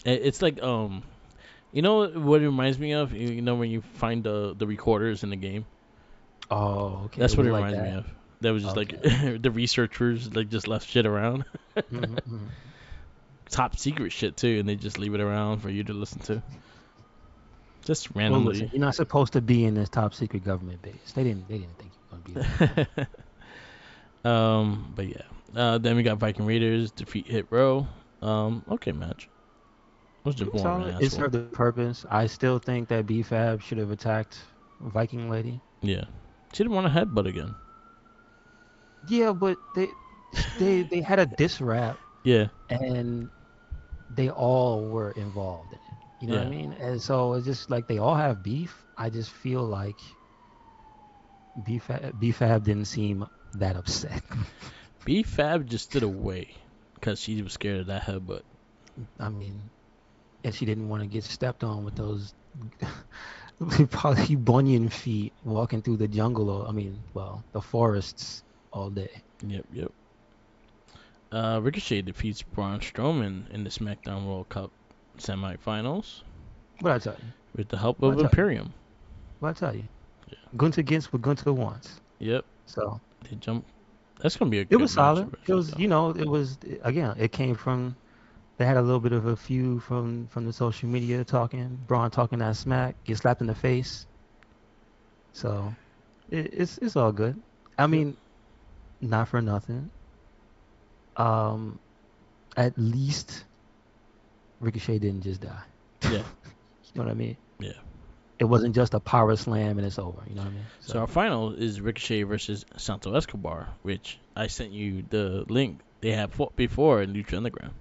It's like you know what it reminds me of? You know when you find the recorders in the game. Oh, okay. That's what it like reminds me that. of. That was just like the researchers like just left shit around. Mm-hmm. Top secret shit too, and they just leave it around for you to listen to. Just Well, randomly. listen, you're not supposed to be in this top secret government base. They didn't think you were gonna be there. But yeah. Then we got Viking Raiders defeat Hit Row. Okay, match. Was just boring. It served a purpose. I still think that B-Fab should have attacked Viking Lady. Yeah, she didn't want to headbutt again. Yeah, but they had a diss rap. Yeah. And they all were involved in it. You know what I mean? And so it's just like they all have beef. I just feel like B-Fab didn't seem that upset. B-Fab just stood away because she was scared of that headbutt. I mean, and she didn't want to get stepped on with those probably bunion feet walking through the jungle. The forests all day. Yep. Ricochet defeats Braun Strowman in the SmackDown World Cup semifinals. What I tell you? With the help of Imperium. What I tell you? Yeah. Gunther against what Gunther wants. Yep. So they jump. That's gonna be a. It was solid. It was, it was again. It came from. They had a little bit of a few from the social media talking. Braun talking that smack, get slapped in the face. So, it's all good. I mean, not for nothing. At least Ricochet didn't just die. Yeah. You know what I mean? Yeah. It wasn't just a power slam and it's over. You know what I mean? So our final is Ricochet versus Santos Escobar, which I sent you the link. They had fought before in Lucha Underground.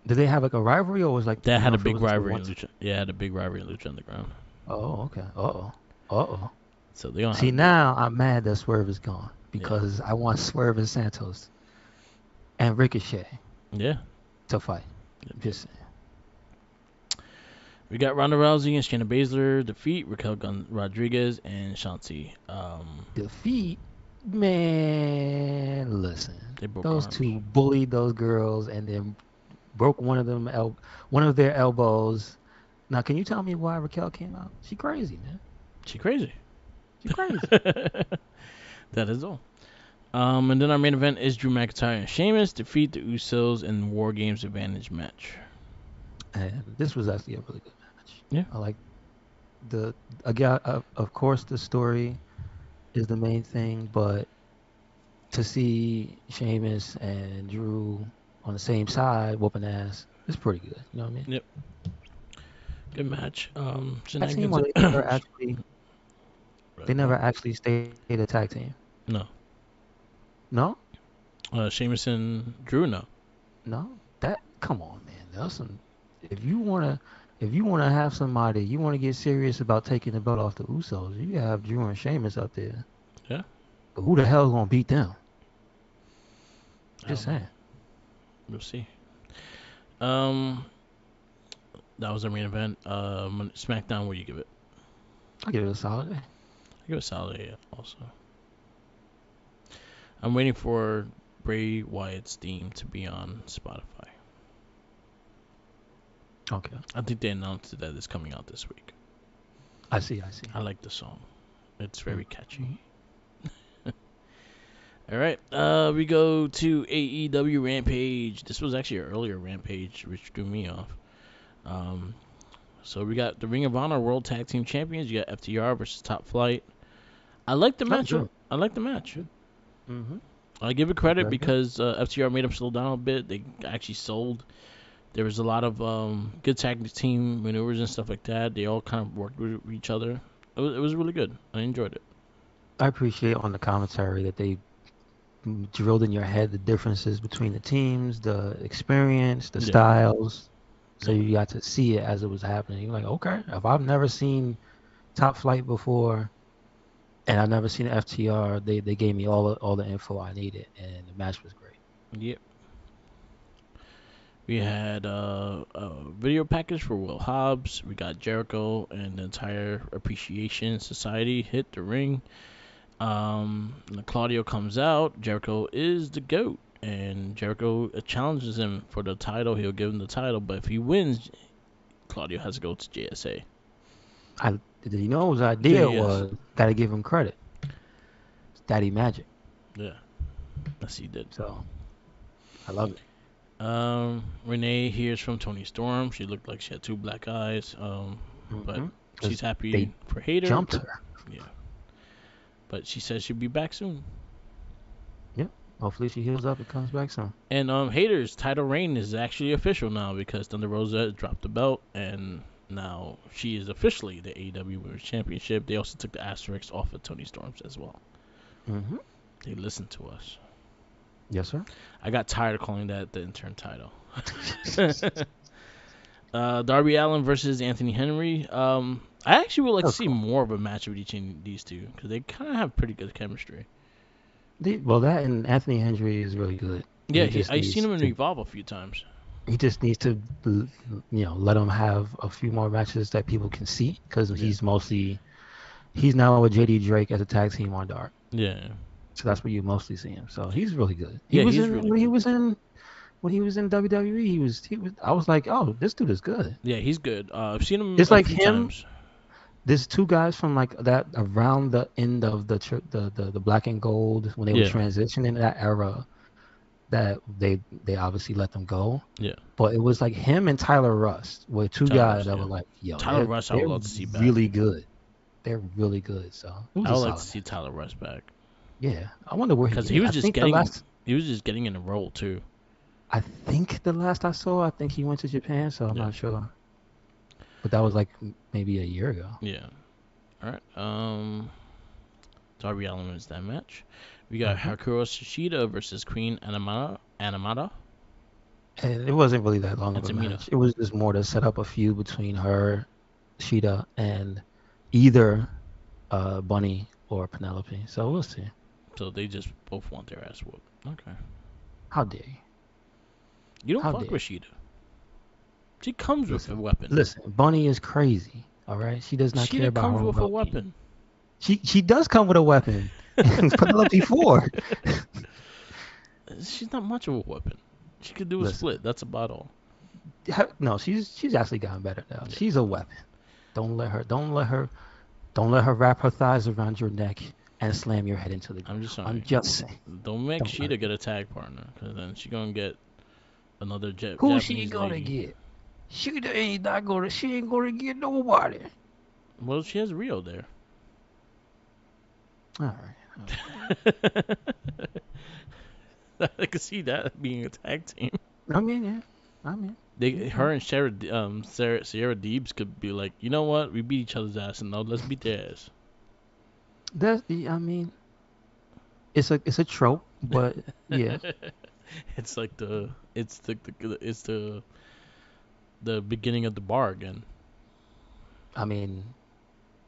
Did they have like a rivalry or was like that had a big rivalry in Lucha? Yeah, had a big rivalry in Lucha Underground. Oh, okay. Uh-oh. So they don't see now I'm mad that Swerve is gone because I want Swerve and Santos and Ricochet. Yeah. To fight. Just saying. We got Ronda Rousey and Shayna Baszler defeat Raquel Rodriguez and Shanti. Defeat, man. Listen, those arms. two bullied those girls and then broke one of their elbows. Now, can you tell me why Raquel came out? She crazy, man. She crazy. That is all. And then our main event is Drew McIntyre and Sheamus defeat the Usos in War Games Advantage match. And this was actually a really good match. Yeah. I like of course the story is the main thing, but to see Sheamus and Drew on the same side whooping ass It's pretty good. You know what I mean? Yep. Good match. Tag team, Shenanigans. or they never What? actually stayed a tag team. No. No, Sheamus and Drew. No. no. That come on, man. That's some. If you wanna have somebody, you wanna get serious about taking the belt off the Usos, you have Drew and Sheamus up there. Yeah. But who the hell gonna beat them? I Just don't know. saying. We'll see. Um, that was the main event. SmackDown. What do you give it? I'll give it a solid A. I give it a solid A. Also, I'm waiting for Bray Wyatt's theme to be on Spotify. Okay. I think they announced that it's coming out this week. I see. I like the song. It's very catchy. Mhm. All right. We go to AEW Rampage. This was actually an earlier Rampage, which threw me off. Um, so we got the Ring of Honor World Tag Team Champions. You got FTR versus Top Flight. I like the match. Good. I like the match. Mm-hmm. I give it credit Very good. because FTR made them slow down a bit. They actually sold. There was a lot of good tag team maneuvers and stuff like that. They all kind of worked with each other. It was really good. I enjoyed it. I appreciate on the commentary that they drilled in your head the differences between the teams, the experience, the Yeah. styles. So Yeah. you got to see it as it was happening. You're like, okay, if I've never seen Top Flight before and I've never seen FTR, they gave me all the info I needed, and the match was great. Yep. We had a video package for Will Hobbs. We got Jericho and the entire Appreciation Society hit the ring. Claudio comes out. Jericho is the GOAT. And Jericho challenges him for the title. He'll give him the title. But if he wins, Claudio has to go to JSA. You know his idea Yes. was, got to give him credit. It's Daddy Magic. Yeah. Yes, he did. So I love it. Renee hears from Tony Storm. She looked like she had two black eyes. But she's happy they for Hater. jumped her. Yeah. But she says she'll be back soon. Yep. Hopefully she heals up and comes back soon. And Hater's title reign is actually official now because Thunder Rosa dropped the belt and now she is officially the AEW Women's Championship. They also took the asterisk off of Tony Storm's as well. Mm-hmm. They listened to us. Yes, sir. I got tired of calling that the intern title. Darby Allin versus Anthony Henry. I actually would like to see more of a match with each of these two because they kind of have pretty good chemistry. That and Anthony Henry is really good. Yeah, I've seen him in Evolve a few times. He just needs to, let him have a few more matches that people can see because he's now with JD Drake as a tag team on Dark. Yeah. So that's where you mostly see him. So he's really good. When he was in WWE, I was like, oh, this dude is good. Yeah, he's good. I've seen him. It's a like few him. Times. There's two guys from like that around the end of the black and gold when they were transitioning in that era. That they obviously let them go. Yeah. But it was like him and Tyler Rust were two guys that were like, yo, Tyler Rust I would love to see back. Really good. They're really good. So I would like to see Tyler Rust back. Yeah. I wonder where he was just getting in a role too. I think the last I saw, he went to Japan, so I'm not sure. But that was like maybe a year ago. Yeah. All right. Darby Allin wins that match. We got Hikaru Shida versus Queen Animata. And it wasn't really that long of a match. It was just more to set up a feud between her, Shida, and either Bunny or Penelope. So we'll see. So they just both want their ass whooped. Okay. How dare you? You don't fuck with Shida. She comes with a weapon. Listen, Bunny is crazy. All right, she does not care about her comes with a weapon. She does come with a weapon. Penelope Ford. She's not much of a weapon. She could do a split. That's about all. No, she's actually gotten better now. Yeah. She's a weapon. Don't let her wrap her thighs around your neck and slam your head into the ground. I'm just saying. Don't make Shida get a tag partner, because then she's gonna get another Japanese Who's she gonna get? Shida ain't gonna get nobody. Well, she has Rio there. All right. I can see that being a tag team. I mean, yeah. I mean, Her okay. and Sierra Deebs could be like, you know what? We beat each other's ass, and now let's beat their ass. I mean, it's a trope, but yeah. It's like it's the beginning of the bar again. I mean,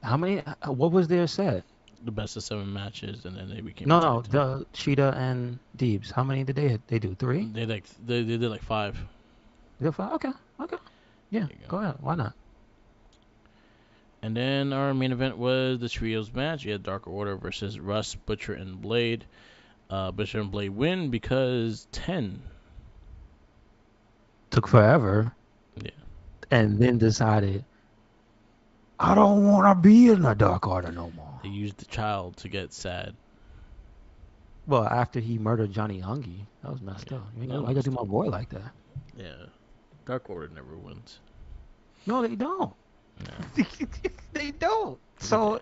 how many? What was their set? The best of 7 matches, and then they became a No, tag no, team. the Cheetah and Deebs. How many did they do? Three? They did like 5. They did five? Okay, okay. Yeah, There you go. go ahead. Why not? And then our main event was the trios match. You had Dark Order versus Russ, Butcher, and Blade. Butcher and Blade win because 10. Took forever, Yeah. and then decided I don't want to be in the Dark Order no more. They used the child to get sad. Well, after he murdered Johnny Hungy, that was messed Yeah. up. You That know, was why you gotta do messed my up. boy like that? Yeah. Dark Order never wins. No, they don't. No. They don't. They do. So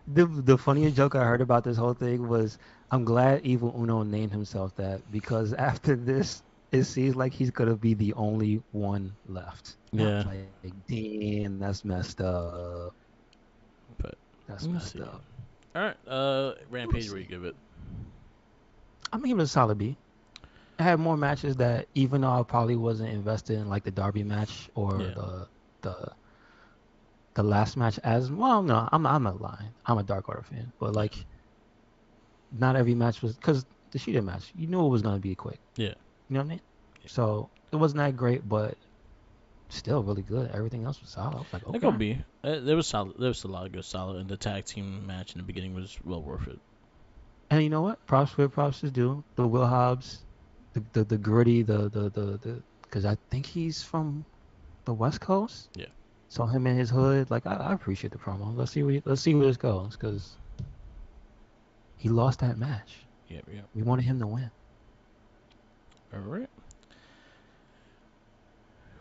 the funniest joke I heard about this whole thing was, I'm glad Evil Uno named himself that because after this, it seems like he's gonna be the only one left. And I was Yeah. like, damn, that's messed up. But That's we'll messed see. up. All right. We'll Rampage, where you see. give it? I'm giving it a solid B. I had more matches that even though I probably wasn't invested in like the Derby match or Yeah. the the last match as well. No, I'm not lying. I'm a Dark Order fan, but Yeah. like not every match was because the Sheeta match, you knew it was gonna be quick. Yeah. You know what I mean? So it wasn't that great, but still really good. Everything else was solid. I was like, It could okay. be. There was solid. There was a lot of good solid, and the tag team match in the beginning was well worth it. And you know what? Props where props is due. The Will Hobbs, the gritty, the because I think he's from the West Coast. Yeah. So him in his hood, like I appreciate the promo. Let's see where this goes because he lost that match. Yep. Yep. We wanted him to win. All right.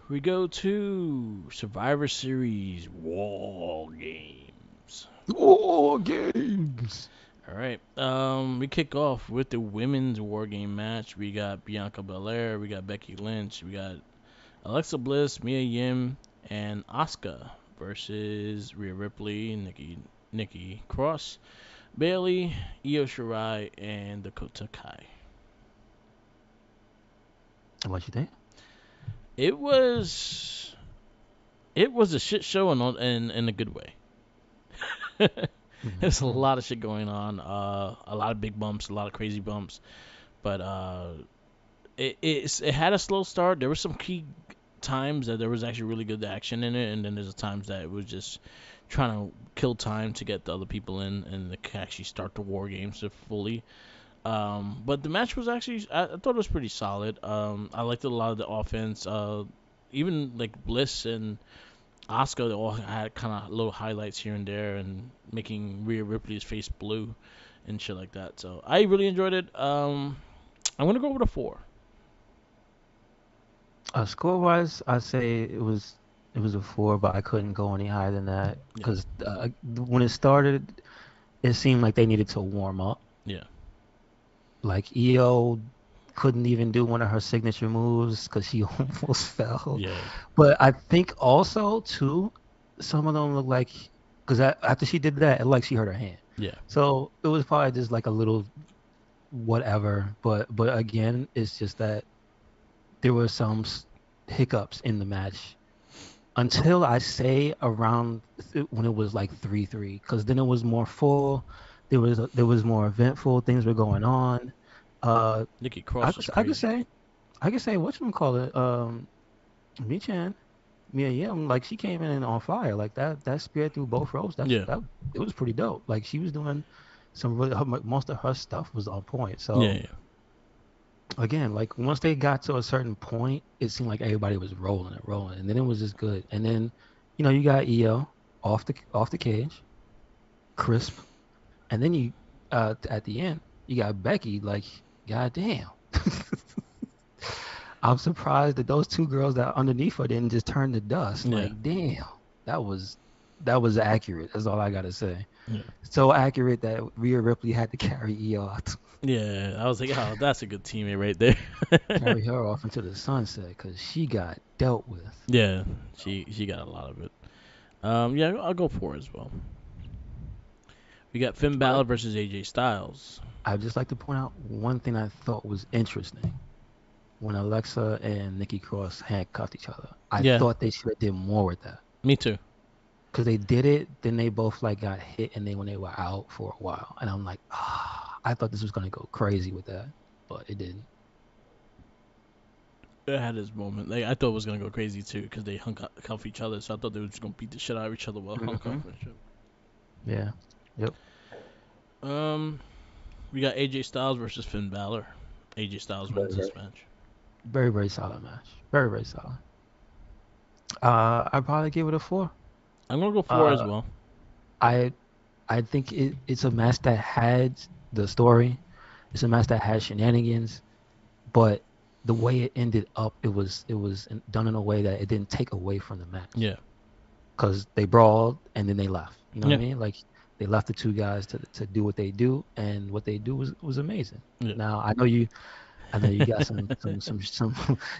We go to Survivor Series War Games. War games. All right. We kick off with the women's War Game match. We got Bianca Belair. We got Becky Lynch. We got Alexa Bliss, Mia Yim, and Asuka versus Rhea Ripley, Nikki Cross, Bailey, Io Shirai, and Dakota Kai. What you think? It was it was a shit show in a good way. There's a Mm-hmm. lot of shit going on. A lot of big bumps, a lot of crazy bumps, but it had a slow start. There were some key times that there was actually really good action in it, and then there's times that it was just trying to kill time to get the other people in and to actually start the war games fully. But the match was actually I thought it was pretty solid. I liked a lot of the offense. Even like Bliss and Asuka, they all had kind of little highlights here and there, and making Rhea Ripley's face blue and shit like that. So I really enjoyed it. I'm gonna go with a 4. Score wise, I say it was a four, but I couldn't go any higher than that Yeah, because when it started, it seemed like they needed to warm up. yeah, Like EO couldn't even do one of her signature moves because she almost fell. yeah, But I think also too, some of them look like because after she did that, it like she hurt her hand. yeah, So it was probably just like a little whatever. But again, it's just that there were some hiccups in the match until I say around when it was like 3-3, because then it was more full. There was more eventful things were going on. Uh, Nikki I Cross was could I could crazy. say I could say whatchamacallit, Michan, Mia Yim, like she came in on fire like that spear through both ropes. Yeah, That it was pretty dope. Like she was doing some really most of her stuff was on point. yeah, So yeah, again, like once they got to a certain point, it seemed like everybody was rolling, and then it was just good. And then, you got EO off the cage, crisp, and then you at the end you got Becky. Like, goddamn, I'm surprised that those two girls that are underneath her didn't just turn to dust. yeah. Like, damn, that was that was accurate. That's all I gotta say. Yeah. So accurate that Rhea Ripley had to carry ER, Yeah, I was like, oh, that's a good teammate right there. carry her off into the sunset because she got dealt with. Yeah, she got a lot of it. Yeah, I'll go 4 as well. We got Finn But Balor versus AJ Styles. I'd just like to point out one thing I thought was interesting when Alexa and Nikki Cross handcuffed each other. I Yeah, thought they should have did more with that me too. because they did it. Then they both like got hit, and when they were out for a while, and I'm like, I thought this was gonna go crazy with that, but it didn't. It had his moment. Like I thought it was gonna go crazy too because they hung off each other. So I thought they were just gonna beat the shit out of each other while hung off Hmm. and shit. Yeah. Yep. Um, we got AJ Styles versus Finn Balor. AJ Styles Very, wins very, this match. very, very solid match. Very, very solid. I'd probably give it a 4. I'm gonna go 4 as Uh, well. I I think it's a match that had the story. It's a match that had shenanigans, but the way it ended up, it was done in a way that it didn't take away from the match Yeah, because they brawled and then they left. You know what I yeah, mean? Like they left the two guys to do what they do, and what they do was amazing. yeah, Now I know you got some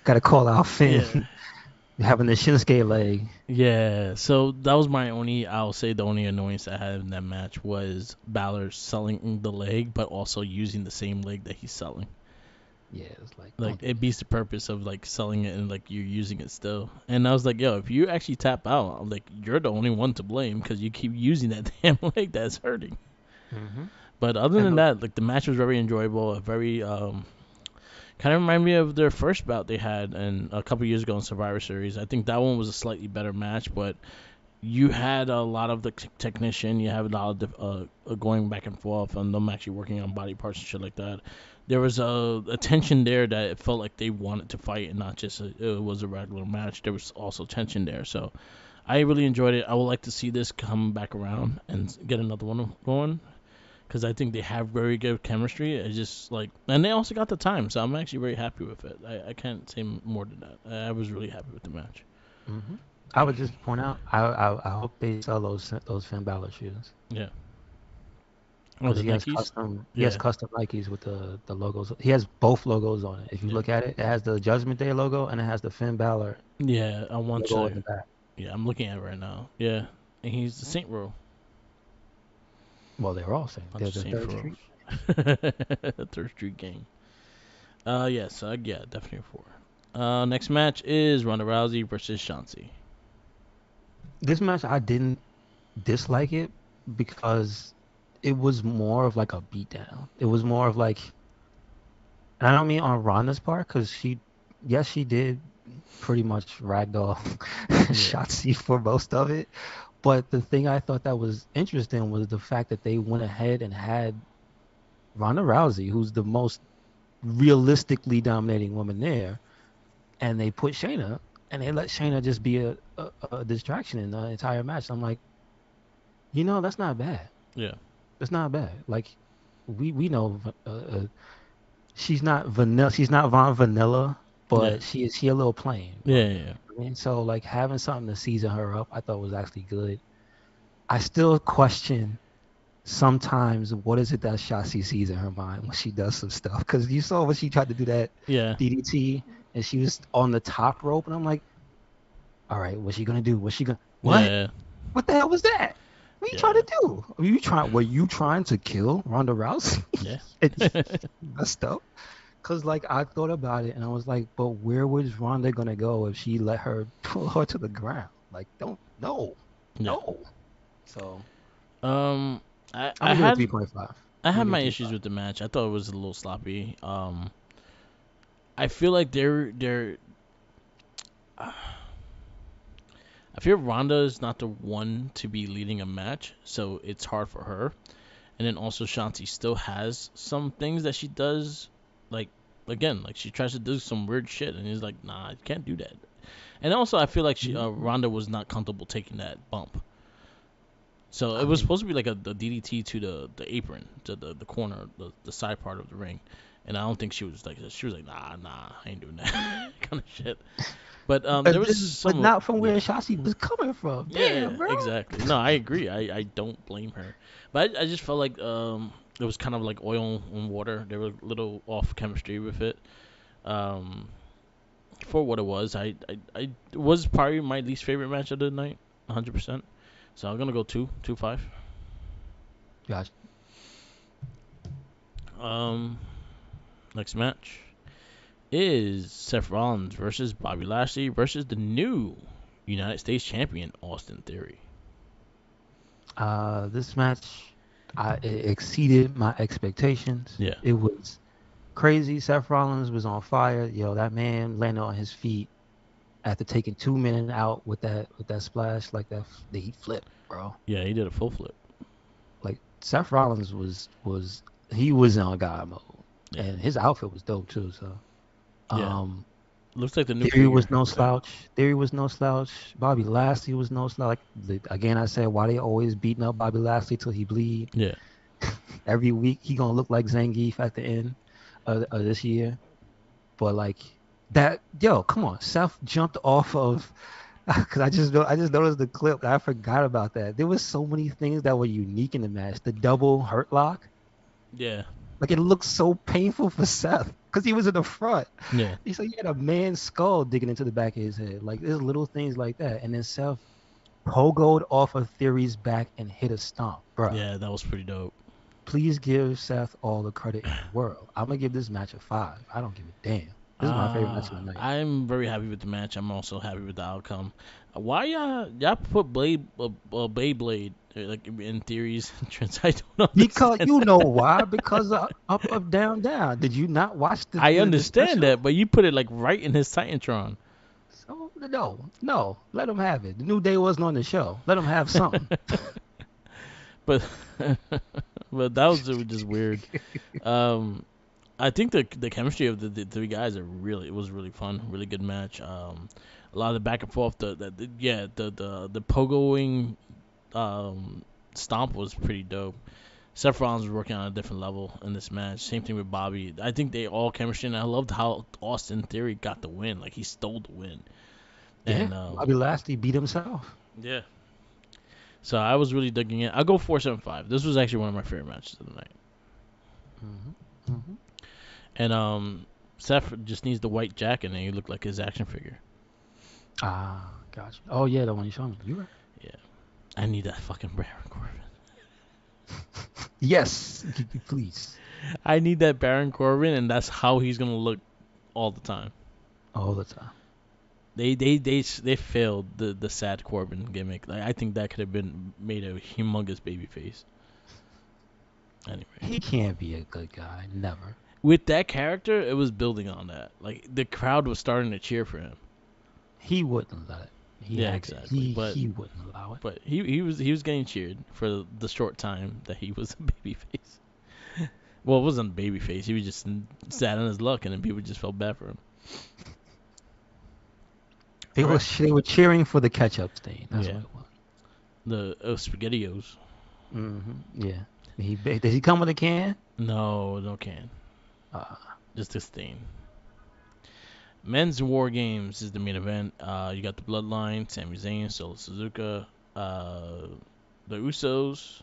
got to call out Finn yeah. having the Shinsuke leg. Yeah, so that was my only, I'll say the only annoyance I had in that match was Balor selling the leg, but also using the same leg that he's selling. Yeah, it's like Like, don't do it beats the purpose of, like, selling it and, like, you're using it still. And I was like, yo, if you actually tap out, like, you're the only one to blame because you keep using that damn leg that's hurting. that. But other And than that, like, the match was very enjoyable, a very, kind of remind me of their first bout they had a couple years ago in Survivor Series. I think that one was a slightly better match, but you had a lot of the technician. You have a lot of going back and forth, and them actually working on body parts and shit like that. There was a tension there that it felt like they wanted to fight and not just it was a regular match. There was also tension there, so I really enjoyed it. I would like to see this come back around and get another one going because I think they have very good chemistry. It's just like, and they also got the time, so I'm actually very happy with it. I can't say more than that. I was really happy with the match. hmm I would just point out, I hope they sell those Finn Balor shoes Yeah. Oh, because the Nikes. he has Yeah. custom Nikes with the logos. He has both logos on it. If you Yeah. look at it, it has the Judgment Day logo and it has the Finn Balor Yeah. I want logo in to. the back. Yeah, I'm looking at it right now. Yeah, and he's the Saint Row. Well, they're all saying Bunch they're of the Saint Third Rows. Street. Third Street Gang. Yes. Yeah, definitely 4. Next match is Ronda Rousey versus Shanti. This match I didn't dislike it because it was more of like a beatdown. It was more of like, and I don't mean on Ronda's part because yes, she did pretty much ragdoll Yeah. Shotzi for most of it. But the thing I thought that was interesting was the fact that they went ahead and had Ronda Rousey, who's the most realistically dominating woman there, and they put Shayna, and they let Shayna just be a distraction in the entire match. I'm like, that's not bad. Yeah. It's not bad. Like we know she's not vanilla. She's not Von Vanilla, Yeah. but she a little plain. Yeah. Yeah. And so like having something to season her up, I thought was actually good. I still question sometimes what is it that Shotzi sees in her mind when she does some stuff. Because you saw when she tried to do that Yeah. DDT and she was on the top rope, and I'm like, all right, what's she gonna do? What's she gonna what? Yeah. What the hell was that? What are you trying Yeah. to do? Were you trying to kill Ronda Rousey? Yeah. It's messed up. Cause like I thought about it and I was like, but where was Ronda gonna go if she let her pull her to the ground? Like, don't no, Yeah. no. So Um, I'm I gonna give it a had 3.5. I I'm had gonna give my it issues 3.5. with the match. I thought it was a little sloppy. I feel like they're I feel Ronda is not the one to be leading a match, so it's hard for her. And then also Shanti still has some things that she does, like again, like she tries to do some weird shit, and he's like, nah, I can't do that. And also I feel like Mhm. Ronda was not comfortable taking that bump. So it I was mean, supposed to be like the DDT to the apron, to the corner, the side part of the ring. And I don't think she was like, nah, I ain't doing that kind of shit. But there was But some, not from where yeah. Shotzi was coming from. Yeah, Damn, bro. exactly. No, I agree. I don't blame her, but I just felt like it was kind of like oil and water. They were a little off chemistry with it. Um, for what it was, I it was probably my least favorite match of the night, 100%. So I'm gonna go 2-5. Gotcha. Um, next match is Seth Rollins versus Bobby Lashley versus the new United States Champion Austin Theory. This match, it exceeded my expectations. Yeah, It was crazy. Seth Rollins was on fire. Yo, that man landed on his feet after taking 2 minutes out with that splash like that. He flipped, bro. yeah, he did a full flip. Like Seth Rollins was he was on God mode, Yeah, and his outfit was dope too. So, yeah. um, Looks like the new Theory figure. was no slouch. Theory was no slouch. Bobby Lashley was no slouch. Again, I said why they always beating up Bobby Lashley till he bleed. Yeah, Every week he gonna look like Zangief at the end of this year. But like that, yo, come on, Seth jumped off of because I just noticed the clip. I forgot about that. There was so many things that were unique in the match. The double hurt lock, yeah, like it looked so painful for Seth because he was in the front. yeah, He said he had a man's skull digging into the back of his head. Like there's little things like that, and then Seth pogoed off of Theory's back and hit a stomp, bruh. yeah. That was pretty dope. Please give Seth all the credit in the world. I'm gonna give this match a 5. I don't give a damn. This is my favorite match of the night. I'm very happy with the match. I'm also happy with the outcome. Why y'all put Beyblade like in Theory's entrance? I don't Because understand. you know why? Because of up, down, down. Did you not watch I the understand special? that, but you put it like right in his Titantron. So no. Let him have it. The New Day wasn't on the show. Let him have something. But but that was just weird. I think the chemistry of the three guys it was really fun, really good match. A lot of the back and forth, the pogoing stomp was pretty dope. Seth Rollins was working on a different level in this match. Same thing with Bobby. I think they all chemistry, and I loved how Austin Theory got the win. Like he stole the win, Yeah, and Bobby Lashley beat himself. yeah. So I was really digging it. I'll go 4.75. This was actually one of my favorite matches of the night. Hmm. And Seth just needs the white jacket, and he looked like his action figure. Gotcha. Oh yeah, the one you showed me. You right. Yeah, I need that fucking Baron Corbin. Yes, please. I need that Baron Corbin, and that's how he's gonna look all the time. All the time. They failed the sad Corbin gimmick. Like I think that could have been made a humongous baby face. Anyway, He can't be a good guy. Never. with that character, it was building on that. Like the crowd was starting to cheer for him. He wouldn't let it. Yeah, exactly. He wouldn't allow it. But he was getting cheered for the short time that he was a baby face. Well, it wasn't a baby face. He was just sat on his luck, and then people just felt bad for him. They were cheering for the ketchup stain. That's Yeah. what it was. The SpaghettiOs. Yeah. Did he come with a can? No can. Uh, Just a stain. Men's War Games is the main event. You got the Bloodline, Sami Zayn, Solo Suzuka, the Usos,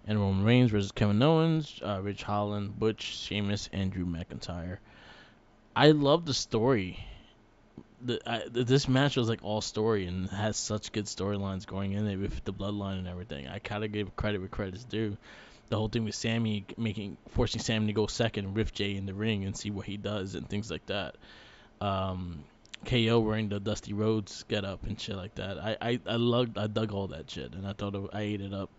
and Roman Reigns versus Kevin Owens, Rich Holland, Butch, Sheamus, and Drew McIntyre. I love the story. This match was like all story and has such good storylines going in it with the Bloodline and everything. I kind of gave credit where credit's due. The whole thing with Sammy forcing Sammy to go second with Jay in the ring and see what he does and things like that. KO wearing the Dusty Rhodes get up and shit like that. I dug all that shit, and I ate it up,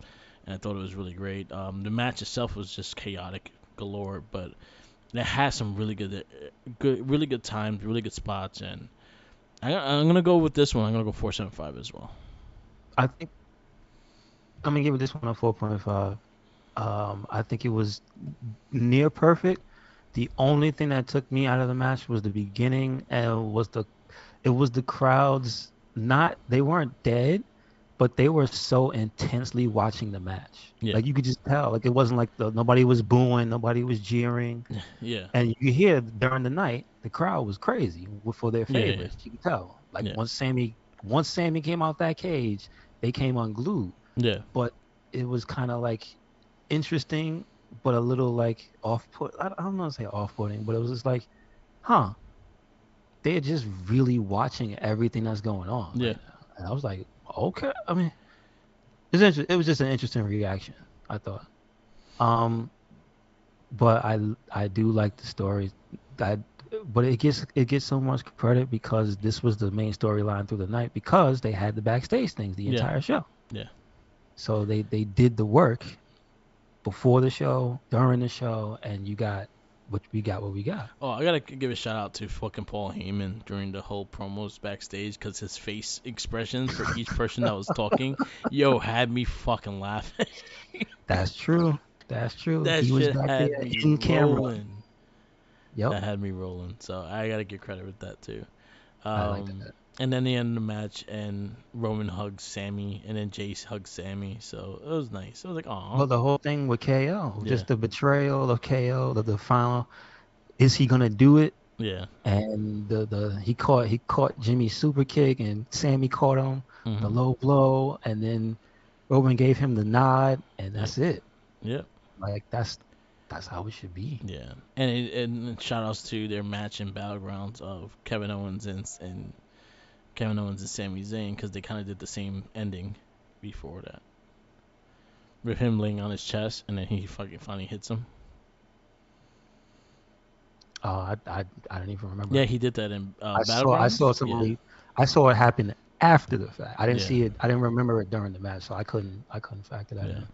and I thought it was really great. The match itself was just chaotic galore, but it has some really really good times, really good spots, and I'm gonna go with this one. I'm gonna go 4.75 as well. I think I'm gonna give this one a 4.5. I think it was near perfect. The only thing that took me out of the match was the beginning, and it was the crowds. They weren't dead, but they were so intensely watching the match. Yeah. Like you could just tell. Like it wasn't like nobody was booing, nobody was jeering, Yeah. and you could hear during the night the crowd was crazy for their favorites. You could tell. Like Yeah. once Sammy came out that cage, they came unglued. Yeah. But it was kind of like interesting, but a little like off-put. I don't know how to say off-putting, but it was just like, huh, they're just really watching everything that's going on Yeah. right now. And I was like, okay. I mean, it was just an interesting reaction, I thought. Um, but I do like the story. That, but it gets so much credit because this was the main storyline through the night because they had the backstage things the Yeah. entire show. Yeah. So they did the work before the show, during the show, and what we got. Oh, I gotta give a shout out to fucking Paul Heyman during the whole promos backstage because his face expressions for each person that was talking, yo, had me fucking laughing. That's true. That's true. That He was shit back had there me in camera. rolling. Yep. That had me rolling. So I gotta give credit with that too. I like Um, that. and then the end of the match, and Roman hugs Sammy, and then Jace hugs Sammy. So it was nice. It was like, oh, Well, the whole thing with KO, yeah, just the betrayal of KO, the final. Is he gonna do it? yeah, And the he caught Jimmy's super kick, and Sammy caught him the hmm, low blow, and then Roman gave him the nod, and yeah, that's it. yeah, Like that's how it should be. yeah. And shout outs to their match in Battlegrounds of Kevin Owens and Sami Zayn because they kind of did the same ending before that with him laying on his chest, and then he fucking finally hits him. I don't even Yeah, remember. he did that in I saw Battlegrounds. Yeah, somebody I saw it happen after the fact. I didn't yeah, see it. I didn't remember it during the match, so I couldn't factor that yeah. in.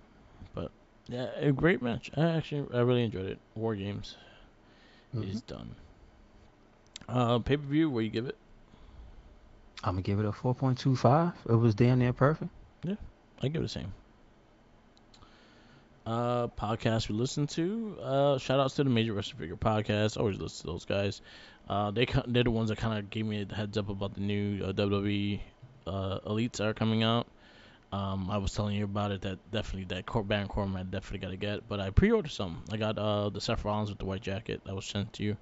But yeah, a great match. I really enjoyed it. War Games Hmm. is done. Pay per view. Where you give it? I'm gonna give it a 4.25. It was damn near perfect. Yeah, I give it the same. Podcast we listen to. Shout outs to the Major Wrestling Figure podcast. Always listen to those guys. They're the ones that kind of gave me the heads up about the new WWE elites that are coming out. I was telling you about it. That definitely that Baron Corbin I definitely got to get. But I pre-ordered some. I got the Seth Rollins with the white jacket that was sent to you.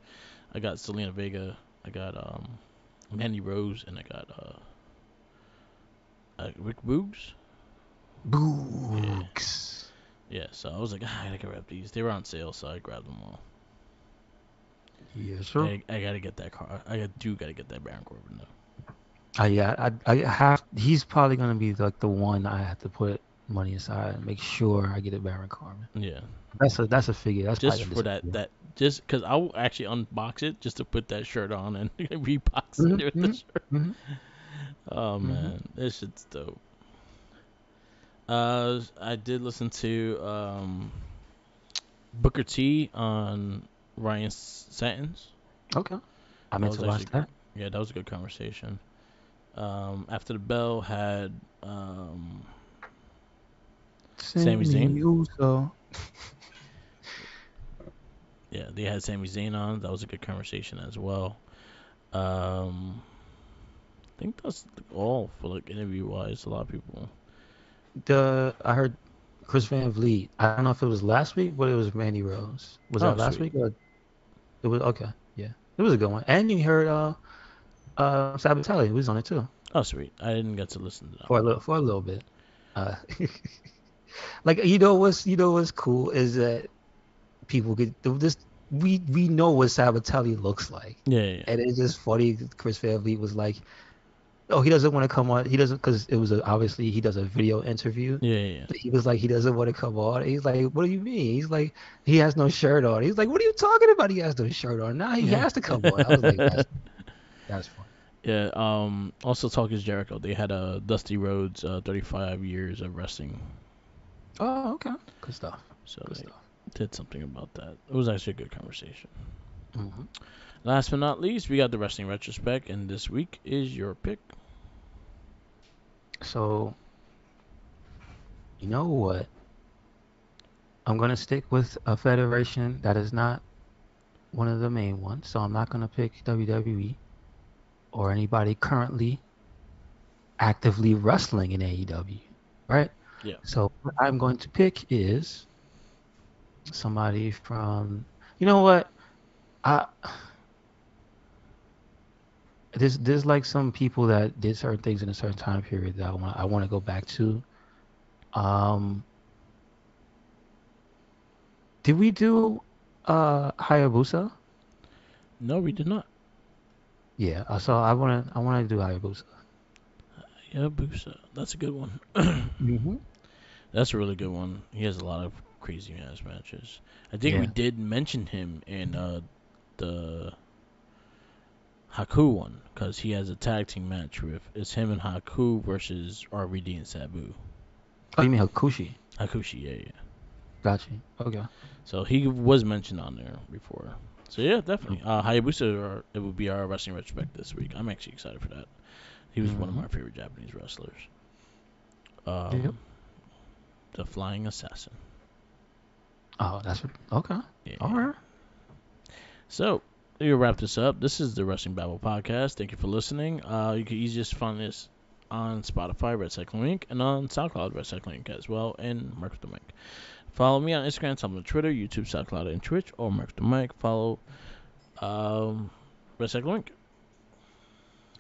I got Selena Vega. I got Mandy Rose, and I got Rick Boogs. Yeah, Boogs. yeah. So I was like, I gotta grab these. They were on sale, so I grabbed them all. Yes, sir. I gotta get that car. Do gotta get that Baron Corbin though. Yeah, I have. He's probably gonna be like the one I have to put money aside and make sure I get a Baron Corbin. Yeah, That's a figure. That's probably just gonna for that disappear. just because I'll actually unbox it just to put that shirt on and rebox Hmm. it with the Hmm. shirt. Hmm. Oh Hmm. man, this shit's dope. I did listen to Booker T on Ryan Sentence. Okay, I That meant was to watch actually that. yeah, that was a good conversation. After the bell had Sami Sammy Zayn. Uso. Yeah, they had Sami Zayn on. That was a good conversation as well. I think that's all for like interview wise. A lot of people. I heard Chris Van Vliet. I don't know if it was last week, but it was Randy Rose. Was Oh that last sweet. week or it was okay? Yeah, it was a good one. And you heard Sabatelli was on it too Oh sweet. I didn't get to listen to that for a one. little bit. Uh, like you know what's cool is that people get this. We know what Sabatelli looks like, Yeah, yeah, and it's just funny. Chris Van Vliet was like, "Oh, he doesn't want to come on. He doesn't because it was obviously he does a video interview. yeah, yeah, yeah. He was like, he doesn't want to come on. He's like, what do you mean? He's like, he has no shirt on. He's like, what are you talking about? He has no shirt on. Now he Yeah. has to come on. I was like, that's funny. Yeah. Also, Talk is Jericho. They had a Dusty Rhodes 35 years of wrestling. Oh, okay. Good stuff. So Good they stuff. did something about that. It was actually a good conversation. Hmm. Last but not least, we got the wrestling retrospect, and this week is your pick. So, you know what? I'm gonna stick with a federation that is not one of the main ones. So I'm not gonna pick WWE or anybody currently actively wrestling in AEW, right? Yeah. So what I'm going to pick is somebody from, you know what? I there's like some people that did certain things in a certain time period that I want to go back to. Um, did we do Hayabusa? No, we did not. Yeah, so I want to do Hayabusa. Yeah, Busa. That's a good one. Hmm. That's a really good one. He has a lot of crazy ass matches. I think we Yeah. did mention him in the Haku one because he has a tag team match with it's him and Haku versus RVD and Sabu. Oh, you mean Hakushi? Hakushi, yeah, yeah. Got you. Okay. So he was mentioned on there before. So yeah, definitely. Mm-hmm. Hayabusa, it will be our wrestling retrospect this week. I'm actually excited for that. He was one of Mm-hmm. my favorite Japanese wrestlers. Yep. Um, the Flying Assassin. Oh, okay. All Yeah. right. So we'll wrap this up. This is the Wrestling Babble podcast. Thank you for listening. You can easiest find this on Spotify, Red Cycling Inc., and on SoundCloud, Red Cycling Inc. as well, and Mark the Mic. Follow me on Instagram, Tumblr, Twitter, YouTube, SoundCloud, and Twitch, or Mark the Mic. Follow Red Cycling Inc.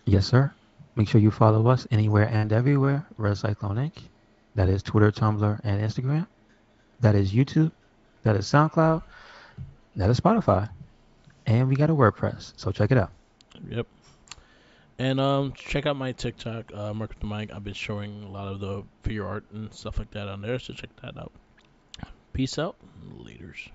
Yes, sir. Make sure you follow us anywhere and everywhere. Red Cyclone Inc. That is Twitter, Tumblr, and Instagram. That is YouTube. That is SoundCloud. That is Spotify. And we got a WordPress. So check it out. Yep. And check out my TikTok, Mark the Mic. I've been showing a lot of the figure art and stuff like that on there, so check that out. Peace out. Laters.